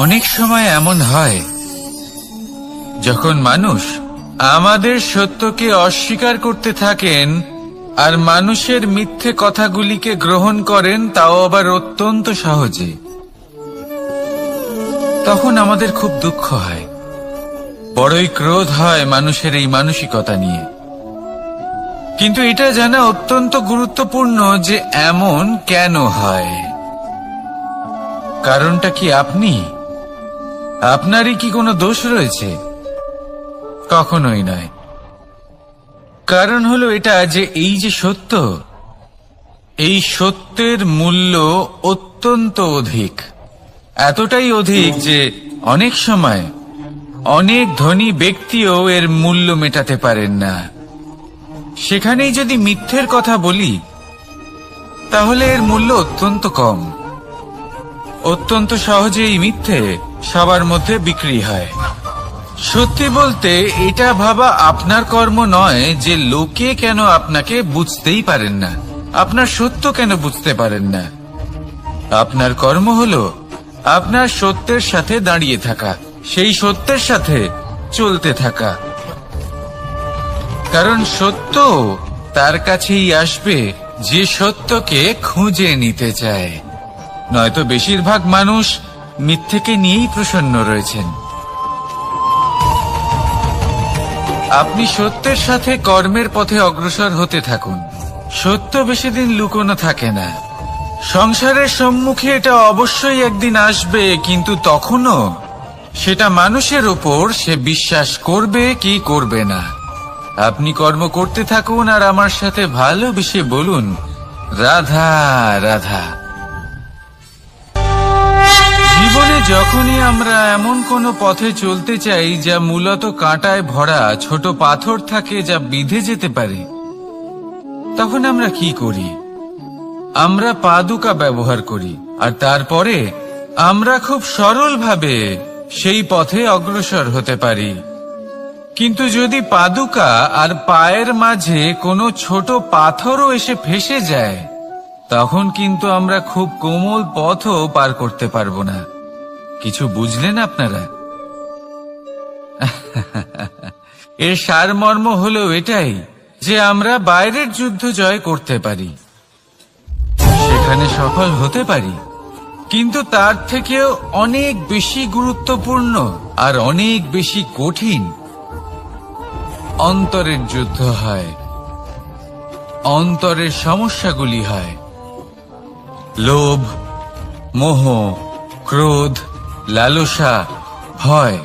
অনেক সময় এমন হয় যখন মানুষ আমাদের সত্যকে অস্বীকার করতে থাকেন আর মানুষের মিথ্যে কথাগুলিকে গ্রহণ করেন, তাও আবার অত্যন্ত সহজে। তখন আমাদের খুব দুঃখ হয়, বড়ই ক্রোধ হয় মানুষের এই মানসিকতা নিয়ে। কিন্তু এটা জানা অত্যন্ত গুরুত্বপূর্ণ যে এমন কেন হয়। কারণটা কি আপনি? আপনারই কি কোনো দোষ রয়েছে? কখনোই নয়। কারণ হলো এটা যে এই যে সত্য, এই সত্যের মূল্য অত্যন্ত অধিক। এতটাই অধিক যে অনেক সময় অনেক ধনী ব্যক্তিও এর মূল্য মেটাতে পারেন না। সেখানেই যদি মিথ্যের কথা বলি, তাহলে এর মূল্য অত্যন্ত কম। অত্যন্ত সহজেই মিথ্যে সবার মধ্যে বিক্রি হয়। সত্যি বলতে এটা ভাবা আপনার কর্ম নয় যে লোকে কেন আপনাকে বুঝতেই পারেন না, আপনার সত্য কেন বুঝতে পারেন না। আপনার কর্ম হলো আপনার সত্যের সাথে দাঁড়িয়ে থাকা, সেই সত্যের সাথে চলতে থাকা। কারণ সত্য তার কাছেই আসবে যে সত্যকে খুঁজে নিতে চায়। নয়তো বেশিরভাগ মানুষ মিথ্যেকে নিয়েই প্রসন্ন রয়েছেন। আপনি সত্যের সাথে কর্মের পথে অগ্রসর হতে থাকুন। সত্য বেশি দিন লুকোনো থাকে না। সংসারের সম্মুখে এটা অবশ্যই একদিন আসবে, কিন্তু তখনও সেটা মানুষের ওপর সে বিশ্বাস করবে কি করবে না। আপনি কর্ম করতে থাকুন আর আমার সাথে ভালোবেসে বলুন, রাধা রাধা। জীবনে যখনই আমরা এমন কোনো পথে চলতে চাই যা মূলত কাঁটায় ভরা ছোট পাথর থাকে, যা বিঁধে যেতে পারে, তখন আমরা কি করি? আমরা পাদুকা ব্যবহার করি, আর তারপরে আমরা খুব সরলভাবে সেই পথে অগ্রসর হতে পারি। কিন্তু যদি পাদুকা আর পায়ের মাঝে কোনো ছোট পাথরও এসে ফেসে যায়, তখন কিন্তু আমরা খুব কোমল পথও পার করতে পারবো না। কিছু বুঝলেন আপনারা? এর সারমর্ম হলো এটাই যে আমরা বাইরের যুদ্ধ জয় করতে পারি, সেখানে সফল হতে পারি, কিন্তু তার থেকেও অনেক বেশি গুরুত্বপূর্ণ আর অনেক বেশি কঠিন অন্তরের যুদ্ধ হয়, অন্তরের সমস্যাগুলি হয়। লোভ, মোহ, ক্রোধ, লালসা, ভয়,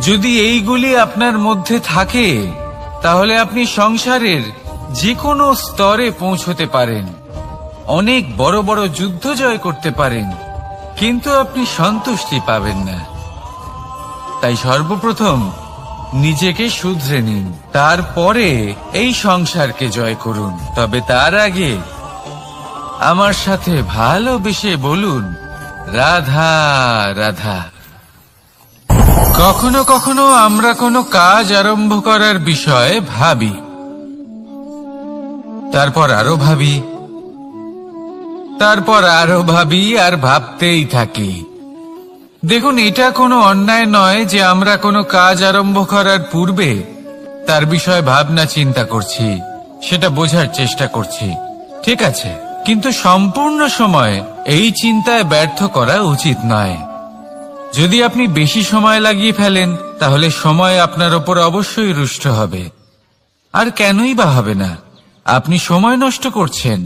যদি এইগুলি আপনার মধ্যে থাকে, তাহলে আপনি সংসারের যে কোনো স্তরে পৌঁছতে পারেন, অনেক বড় বড় যুদ্ধ জয় করতে পারেন, কিন্তু আপনি সন্তুষ্টি পাবেন না। তাই সর্বপ্রথম নিজেকে শুধরে নিন, তারপরে এই সংসারকে জয় করুন। তবে তার আগে আমার সাথে ভালোবেসে বলুন, রাধা রাধা। কখনো কখনো আমরা কোনো কাজ আরম্ভ করার বিষয়ে ভাবি, তারপর আরো ভাবি, তারপর আরো ভাবি, আর ভাবতেই থাকি। দেখুন, এটা কোনো অন্যায় নয় যে আমরা কোনো কাজ আরম্ভ করার পূর্বে তার বিষয়ে ভাবনা চিন্তা করছি, সেটা বোঝার চেষ্টা করছি, ঠিক আছে, কিন্তু সম্পূর্ণ সময় এই চিন্তায় ব্যর্থ করা উচিত নয়। যদি আপনি বেশি সময় লাগিয়ে ফেলেন, তাহলে সময় আপনার ওপর অবশ্যই রুষ্ট হবে। আর কেনই বা হবে না? আপনি সময় নষ্ট করছেন,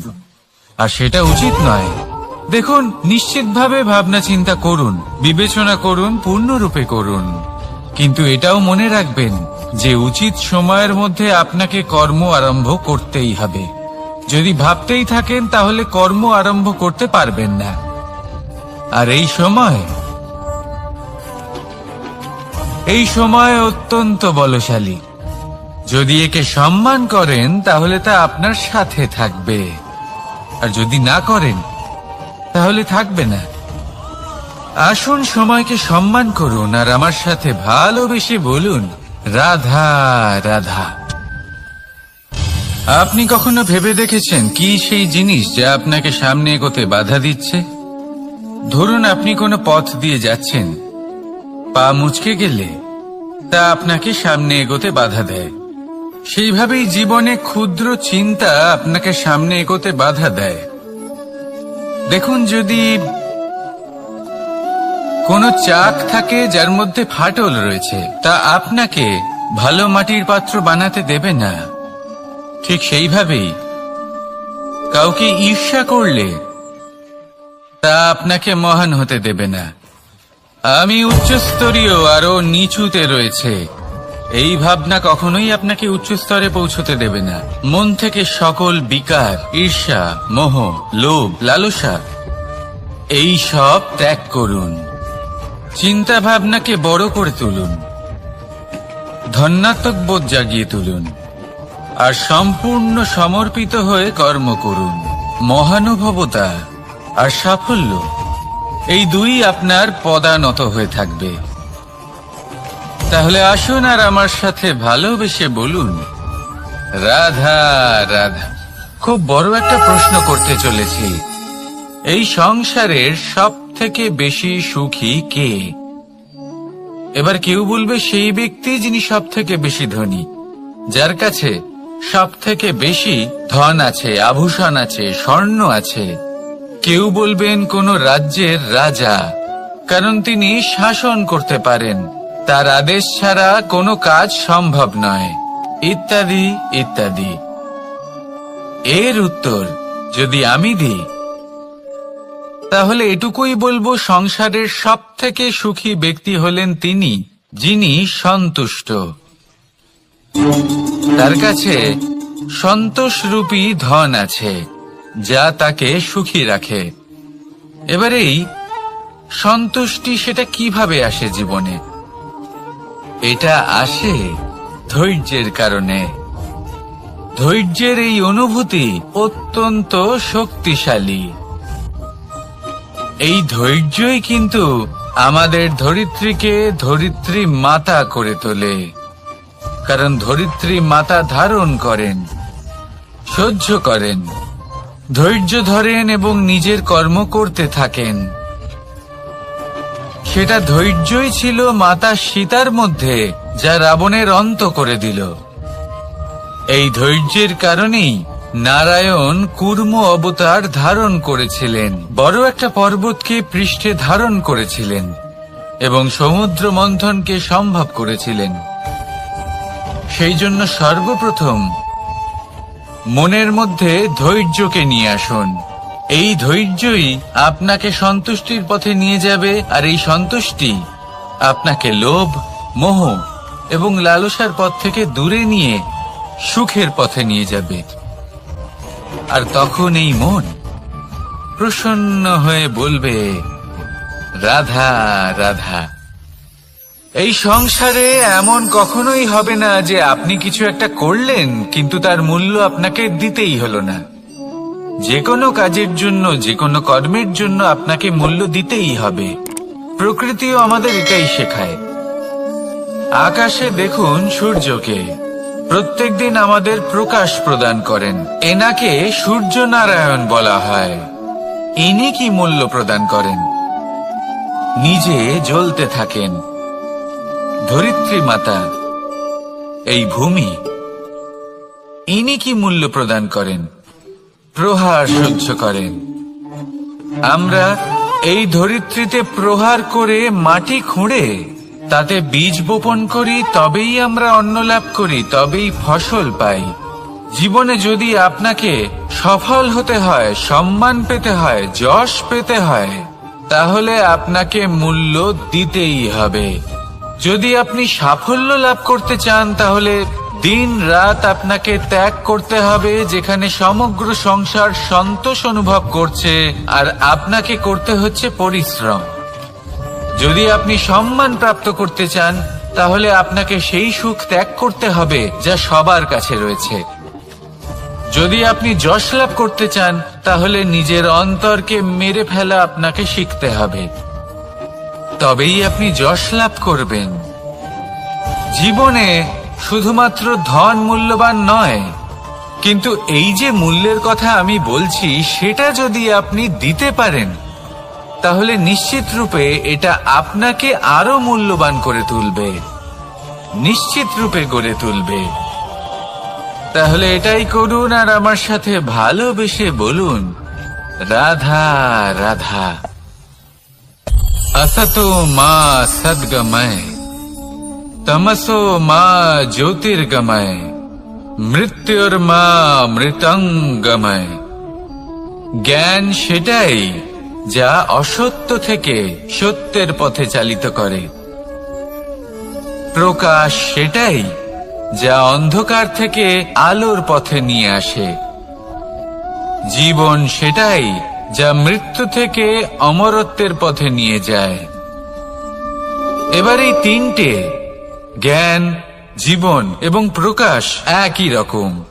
আর সেটা উচিত নয়। দেখুন, নিশ্চিতভাবে ভাবনা চিন্তা করুন, বিবেচনা করুন, পূর্ণরূপে করুন, কিন্তু এটাও মনে রাখবেন যে উচিত সময়ের মধ্যে আপনাকে কর্ম আরম্ভ করতেই হবে। যদি ভাবতেই থাকেন, তাহলে কর্ম আরম্ভ করতে পারবেন না। আর এই সময় অত্যন্ত বলশালী। যদি একে সম্মান করেন, তাহলে তা আপনার সাথে থাকবে, আর যদি না করেন, তাহলে থাকবে না। আসুন সময়কে সম্মান করুন, আর আমার সাথে ভালোবেসে বলুন, রাধা রাধা। আপনি কখনো ভেবে দেখেছেন কি সেই জিনিস যা আপনাকে সামনে এগোতে বাধা দিচ্ছে? ধরুন, আপনি কোনো পথ দিয়ে যাচ্ছেন, পা মুচকে গেলে তা আপনাকে সামনে এগোতে বাধা দেয়। সেইভাবেই জীবনে ক্ষুদ্র চিন্তা আপনাকে সামনে এগোতে বাধা দেয়। দেখুন, যদি কোনো চাক থাকে যার মধ্যে ফাটল রয়েছে, তা আপনাকে ভালো মাটির পাত্র বানাতে দেবে না। ঠিক সেইভাবেই কাউকে ঈর্ষা করলে তা আপনাকে মহান হতে দেবে না। আমি উচ্চস্তরীয়, আরো নিচুতে রয়েছে, এই ভাবনা কখনোই আপনাকে উচ্চ স্তরে পৌঁছতে দেবে না। মন থেকে সকল বিকার, ঈর্ষা, মোহ, লোভ, লালসা এই সব ত্যাগ করুন। চিন্তা ভাবনাকে বড় করে তুলুন, ধন্যাত্মক বোধ জাগিয়ে তুলুন, আর সম্পূর্ণ সমর্পিত হয়ে কর্ম করুন। মহানুভবতা আর সাফল্য এই দুই আপনার পদানত হয়ে থাকবে। তাহলে আসুন আর আমার সাথে ভালোবেসে বলুন, রাধা রাধা। খুব বড় একটা প্রশ্ন করতে চলেছি, এই সংসারের সব থেকে বেশি সুখী কে? এবার কেউ বলবে সেই ব্যক্তি যিনি সব থেকে বেশি ধনী, যার কাছে সব থেকে বেশি ধন আছে, আভূষণ আছে, স্বর্ণ আছে। কেউ বলবেন কোন রাজ্যের রাজা, কারণ তিনি শাসন করতে পারেন, তার আদেশ ছাড়া কোনো কাজ সম্ভব নয়, ইত্যাদি ইত্যাদি। এর উত্তর যদি আমি দিই, তাহলে এটুকুই বলবো, সংসারের সব থেকে সুখী ব্যক্তি হলেন তিনি যিনি সন্তুষ্ট। তার কাছে সন্তোষরূপী ধন আছে, যা তাকে সুখী রাখে। এবার এই সন্তুষ্টি, সেটা কিভাবে আসে জীবনে? এটা আসে ধৈর্যের কারণে। ধৈর্যের এই অনুভূতি অত্যন্ত শক্তিশালী। এই ধৈর্যই কিন্তু আমাদের ধরিত্রীকে ধরিত্রী মাতা করে তোলে, কারণ ধরিত্রী মাতা ধারণ করেন, সহ্য করেন, ধৈর্য ধরেন এবং নিজের কর্ম করতে থাকেন। সেটা ধৈর্যই ছিল মাতা সীতার মধ্যে, যা রাবণের অন্ত করে দিল। এই ধৈর্যের কারণেই নারায়ণ কুর্ম অবতার ধারণ করেছিলেন, বড় একটা পর্বতকে পৃষ্ঠে ধারণ করেছিলেন এবং সমুদ্র মন্থনকে সম্ভব করেছিলেন। সেই জন্য সর্বপ্রথম মনের মধ্যে ধৈর্যকে নিয়ে আসুন। এই ধৈর্যই আপনাকে সন্তুষ্টির পথে নিয়ে যাবে, আর এই সন্তুষ্টি আপনাকে লোভ, মোহ এবং লালসার পথ থেকে দূরে নিয়ে সুখের পথে নিয়ে যাবে। আর তখন এই মন প্রসন্ন হয়ে বলবে, রাধা রাধা। এই সংসারে এমন কখনোই হবে না যে আপনি কিছু একটা করলেন কিন্তু তার মূল্য আপনাকে দিতেই হলো না। যে কোনো কাজের জন্য, যে কোনো কর্মের জন্য আপনাকে মূল্য দিতেই হবে। প্রকৃতিও আমাদের এটাই শেখায়। আকাশে দেখুন সূর্যকে, প্রত্যেকদিন আমাদের প্রকাশ প্রদান করেন। এনাকে সূর্য নারায়ণ বলা হয়। ইনি কি মূল্য প্রদান করেন? নিজে জ্বলতে থাকেন। ধরিত্রী মাতা, এই ভূমি, ইনি কি মূল্য প্রদান করেন? প্রহার সহ্য করেন। আমরা এই ধরিত্রীতে প্রহার করে মাটি খুঁড়ে তাতে বীজ বপন করি, তবেই আমরা অন্ন লাভ করি, তবেই ফসল পাই। জীবনে যদি আপনাকে সফল হতে হয়, সম্মান পেতে হয়, যশ পেতে হয়, তাহলে আপনাকে মূল্য দিতেই হবে। যদি আপনি সাফল্য লাভ করতে চান, তাহলে দিন রাত আপনাকে ত্যাগ করতে হবে, যেখানে সমগ্র সংসার সন্তোষ অনুভব করছে আর আপনাকে করতে হচ্ছে পরিশ্রম। যদি আপনি সম্মান প্রাপ্ত করতে চান, তাহলে আপনাকে সেই সুখ ত্যাগ করতে হবে যা সবার কাছে রয়েছে। যদি আপনি যশ লাভ করতে চান, তাহলে নিজের অন্তরকে মেরে ফেলা আপনাকে শিখতে হবে, তবেই আপনি যশ লাভ করবেন। জীবনে শুধুমাত্র ধন মূল্যবান নয়, কিন্তু এই যে মূল্যের কথা আমি বলছি, সেটা যদি আপনি দিতে পারেন, তাহলে নিশ্চিত রূপে এটা আপনাকে আরো মূল্যবান করে তুলবে, নিশ্চিত রূপে গড়ে তুলবে। তাহলে এটাই করুন আর আমার সাথে ভালোবেসে বলুন, রাধা রাধা। असतो मा सद्गमय, तमसो मा ज्योतिर्गमय, मृत्युर्मा মৃতঙ্গময়। জ্ঞান সেটাই যা অসত্য থেকে সত্যের পথে চালিত করে। প্রকাশ সেটাই যা অন্ধকার থেকে আলোর পথে নিয়ে আসে। জীবন সেটাই যা মৃত্যু থেকে অমরত্বের পথে নিয়ে যায়। এবার এই তিনটে, জ্ঞান, জীবন এবং প্রকাশ, একই রকম।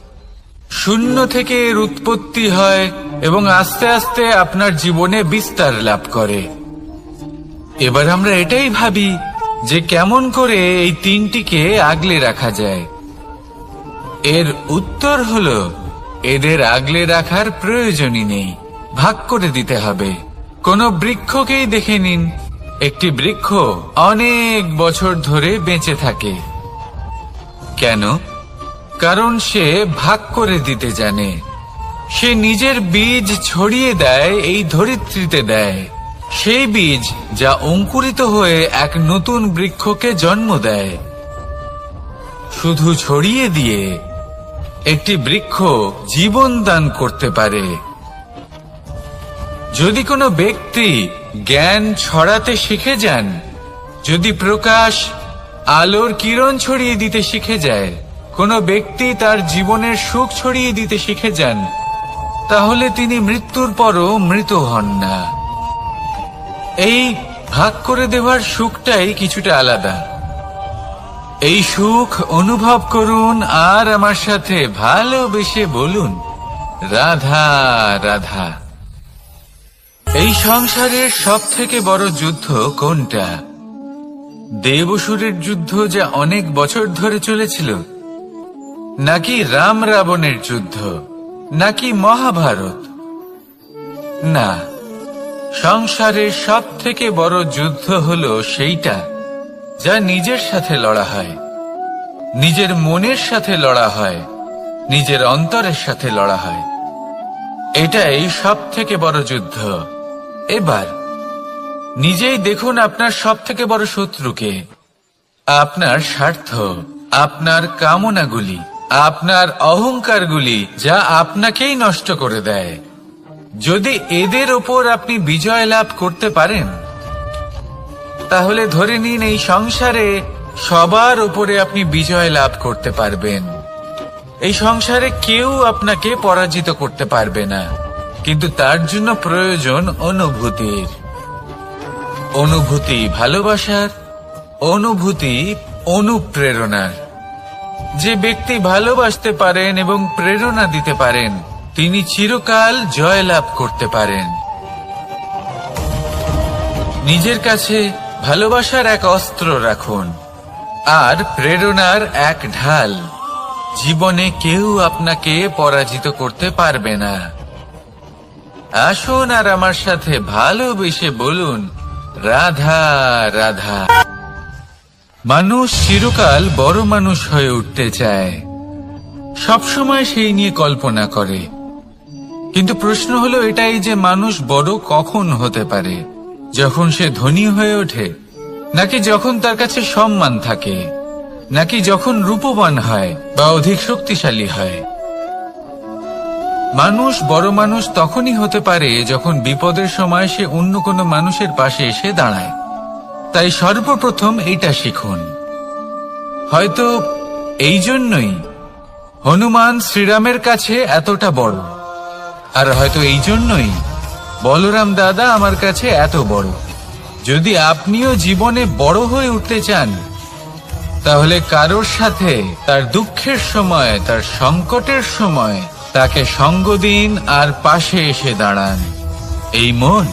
শূন্য থেকে এর উৎপত্তি হয় এবং আস্তে আস্তে আপনার জীবনে বিস্তার লাভ করে। এবার আমরা এটাই ভাবি যে কেমন করে এই তিনটিকে আগলে রাখা যায়। এর উত্তর হলো, এদের আগলে রাখার প্রয়োজনই নেই, ভাগ করে দিতে হবে। কোন বৃক্ষকেই দেখে নিন, একটি বৃক্ষ অনেক বছর ধরে বেঁচে থাকে। কেন? কারণ সে ভাগ করে দিতে জানে। সে নিজের বীজ ছড়িয়ে দেয়, এই ধরিত্রীতে দেয়, সেই বীজ যা অঙ্কুরিত হয়ে এক নতুন বৃক্ষকে জন্ম দেয়। শুধু ছড়িয়ে দিয়ে একটি বৃক্ষ জীবন দান করতে পারে। যদি কোনো ব্যক্তি জ্ঞান ছড়াতে শিখে যান, যদি প্রকাশ, আলোর কিরণ ছড়িয়ে দিতে শিখে যায়, কোনো ব্যক্তি তার জীবনের সুখ ছড়িয়ে দিতে শিখে যান, তাহলে তিনি মৃত্যুর পরও মৃত হন না। এই ভাগ করে দেওয়ার সুখটাই কিছুটা আলাদা। এই সুখ অনুভব করুন আর আমার সাথে ভালোবেসে বলুন, রাধা রাধা। এই সংসারের সব থেকে বড় যুদ্ধ কোনটা? দেব-অসুরের যুদ্ধ যা অনেক বছর ধরে চলেছিল, নাকি রাম রাবণের যুদ্ধ, নাকি মহাভারত? না, সংসারের সব থেকে বড় যুদ্ধ হলো সেইটা যা নিজের সাথে লড়া হয়, নিজের মনের সাথে লড়া হয়, নিজের অন্তরের সাথে লড়া হয়। এটাই সব থেকে বড় যুদ্ধ। এবার নিজেই দেখুন আপনার সব থেকে বড় শত্রুকে। আপনার স্বার্থ, আপনার কামনাগুলি, আপনার অহংকারগুলি, যা আপনাকেই নষ্ট করে দেয়। যদি এদের ওপর আপনি বিজয় লাভ করতে পারেন, তাহলে ধরে নিন এই সংসারে সবার উপরে আপনি বিজয় লাভ করতে পারবেন। এই সংসারে কেউ আপনাকে পরাজিত করতে পারবে না, কিন্তু তার জন্য প্রয়োজন অনুভূতির। অনুভূতি ভালোবাসার, অনুভূতি অনুপ্রেরণার। যে ব্যক্তি ভালোবাসতে পারেন এবং প্রেরণা দিতে পারেন, তিনি চিরকাল জয়লাভ করতে পারেন। নিজের কাছে ভালোবাসার এক অস্ত্র রাখুন আর প্রেরণার এক ঢাল। জীবনে কেউ আপনাকে পরাজিত করতে পারবে না। আসুন আর আমার সাথে ভালোবেসে বলুন, রাধা রাধা। মানুষ চিরকাল বড় মানুষ হয়ে উঠতে চায়, সবসময় সেই নিয়ে কল্পনা করে। কিন্তু প্রশ্ন হলো এটাই যে মানুষ বড় কখন হতে পারে? যখন সে ধনী হয়ে ওঠে, নাকি যখন তার কাছে সম্মান থাকে, নাকি যখন রূপবান হয় বা অধিক শক্তিশালী হয়? মানুষ বড় মানুষ তখনই হতে পারে যখন বিপদের সময় সে অন্য কোনো মানুষের পাশে এসে দাঁড়ায়। তাই সর্বপ্রথম এটা শিখুন। হয়তো এই জন্যই হনুমান শ্রীরামের কাছে এতটা বড়, আর হয়তো এই জন্যই বলরাম দাদা আমার কাছে এত বড়। যদি আপনিও জীবনে বড় হয়ে উঠতে চান, তাহলে কারোর সাথে তার দুঃখের সময়, তার সংকটের সময় তাকে সঙ্গ দিন আর পাশে এসে দাঁড়ান। এই মন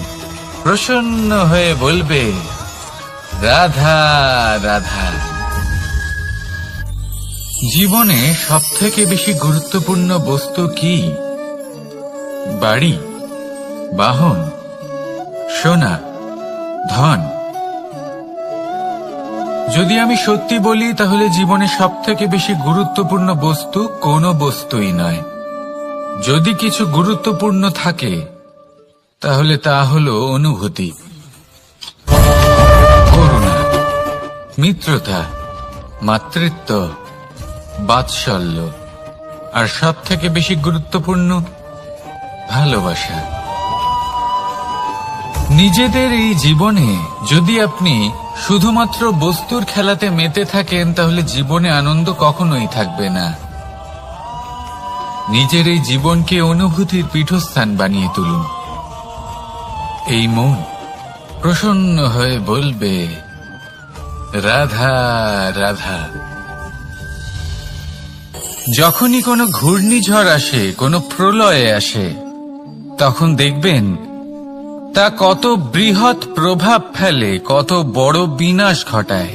প্রসন্ন হয়ে বলবে, রাধা রাধা। জীবনে সবথেকে বেশি গুরুত্বপূর্ণ বস্তু কি? বাড়ি, বাহন, সোনা, ধন। যদি আমি সত্যি বলি, তাহলে জীবনে সবথেকে বেশি গুরুত্বপূর্ণ বস্তু কোনো বস্তুই নয়। যদি কিছু গুরুত্বপূর্ণ থাকে, তাহলে তা হলো অনুভূতি, করুণা, মিত্রতা, মাতৃত্ব, বাৎসল্য, আর সবথেকে বেশি গুরুত্বপূর্ণ ভালোবাসা। নিজেদের এই জীবনে যদি আপনি শুধুমাত্র বস্তুর খেলাতে মেতে থাকেন, তাহলে জীবনে আনন্দ কখনোই থাকবে না। নিজের এই জীবনকে অনুভূতির পীঠস্থান বানিয়ে তুলুন। এই মন প্রসন্ন হয়ে বলবে, রাধা রাধা। যখনই কোনো ঘূর্ণিঝড় আসে, কোনো প্রলয় আসে, তখন দেখবেন তা কত বৃহৎ প্রভাব ফেলে, কত বড় বিনাশ ঘটায়,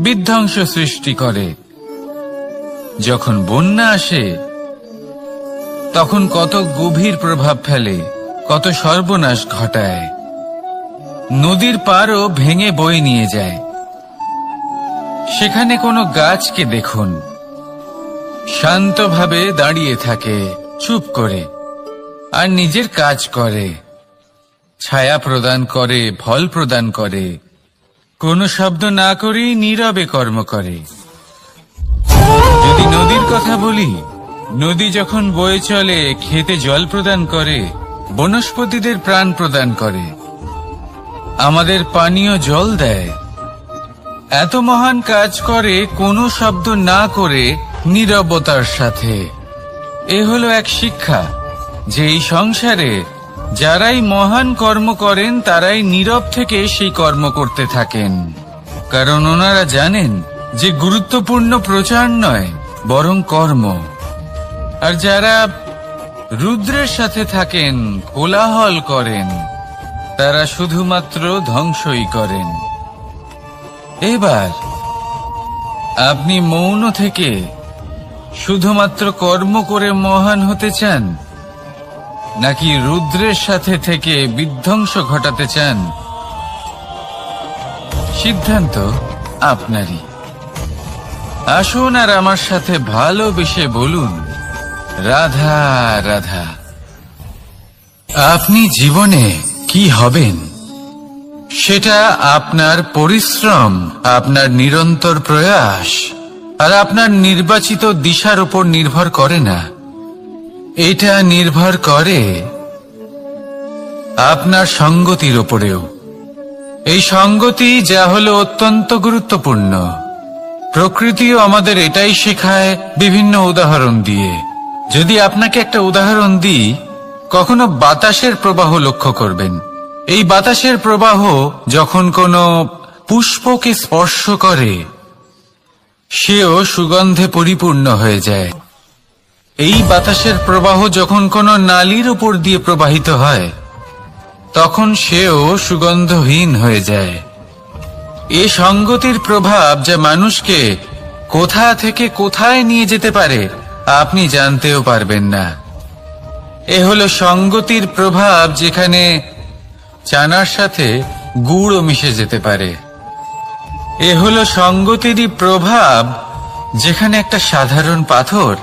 বিধ্বংস সৃষ্টি করে। যখন বন্যা আসে, তখন কত গভীর প্রভাব ফেলে, কত সর্বনাশ ঘটায়। নদীর পাড়ও ভেঙে বয়ে নিয়ে যায়। সেখানে কোনো গাছকে দেখুন, শান্তভাবে দাঁড়িয়ে থাকে, চুপ করে, আর নিজের কাজ করে, ছায়া প্রদান করে, ফল প্রদান করে, কোনো শব্দ না করেই নীরবে কর্ম করে। যদি নদীর কথা বলি, নদী যখন বয়ে চলে, খেতে জল প্রদান করে, বনস্পতিদের প্রাণ প্রদান করে, আমাদের পানীয় জল দেয়। এত মহান কাজ করে কোনো শব্দ না করে, নীরবতার সাথে। এ হলো এক শিক্ষা যে এই সংসারে যারাই মহান কর্ম করেন, তারাই নীরব থেকে সেই কর্ম করতে থাকেন। কারণ ওনারা জানেন যে গুরুত্বপূর্ণ প্রচার নয়, বরং কর্ম। আর যারা রুদ্রের সাথে থাকেন, কোলাহল করেন, তারা শুধুমাত্র ধ্বংসই করেন। এবার আপনি মৌন থেকে শুধুমাত্র কর্ম করে মহান হতে চান, নাকি রুদ্রের সাথে থেকে বিধ্বংস ঘটাতে চান? সিদ্ধান্ত আপনারই। আসুন আর আমার সাথে ভালোবেসে বলুন, রাধা রাধা। আপনি জীবনে কি হবেন, সেটা আপনার পরিশ্রম, আপনার নিরন্তর প্রয়াস আর আপনার নির্বাচিত দিশার উপর নির্ভর করে না। এটা নির্ভর করে আপনার সঙ্গতির উপরেও। এই সঙ্গতি যা হলো অত্যন্ত গুরুত্বপূর্ণ, প্রকৃতিও আমাদের এটাই শেখায় বিভিন্ন উদাহরণ দিয়ে। যদি আপনাকে একটা উদাহরণ দিই, কখনো বাতাসের প্রবাহ লক্ষ্য করবেন। এই বাতাসের প্রবাহ যখন কোনো পুষ্পকে স্পর্শ করে, সেও সুগন্ধে পরিপূর্ণ হয়ে যায়। এই বাতাসের প্রবাহ যখন কোনো নালীর উপর দিয়ে প্রবাহিত হয়, তখন সেও সুগন্ধহীন হয়ে যায়। এ সঙ্গতির প্রভাব যা মানুষকে কোথা থেকে কোথায় নিয়ে যেতে পারে আপনি জানতেও পারবেন না। এ হলো সঙ্গতির প্রভাব, যেখানে চানার সাথে গুড়ও মিশে যেতে পারে। এ হলো সঙ্গতিরই প্রভাব, যেখানে একটা সাধারণ পাথর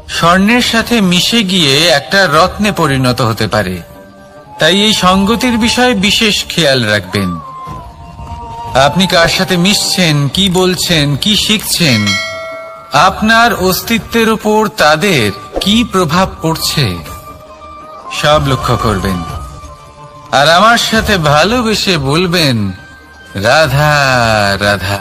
স্বর্ণের সাথে মিশে গিয়ে একটা রত্নে পরিণত হতে পারে। তাই এই সঙ্গতির বিষয়ে বিশেষ খেয়াল রাখবেন। আপনি কার সাথে মিশছেন, কি বলছেন, কি শিখছেন, আপনার অস্তিত্বের উপর তাদের কি প্রভাব পড়ছে, সব লক্ষ্য করবেন। আর আমার সাথে ভালোবেসে বলবেন, রাধা রাধা।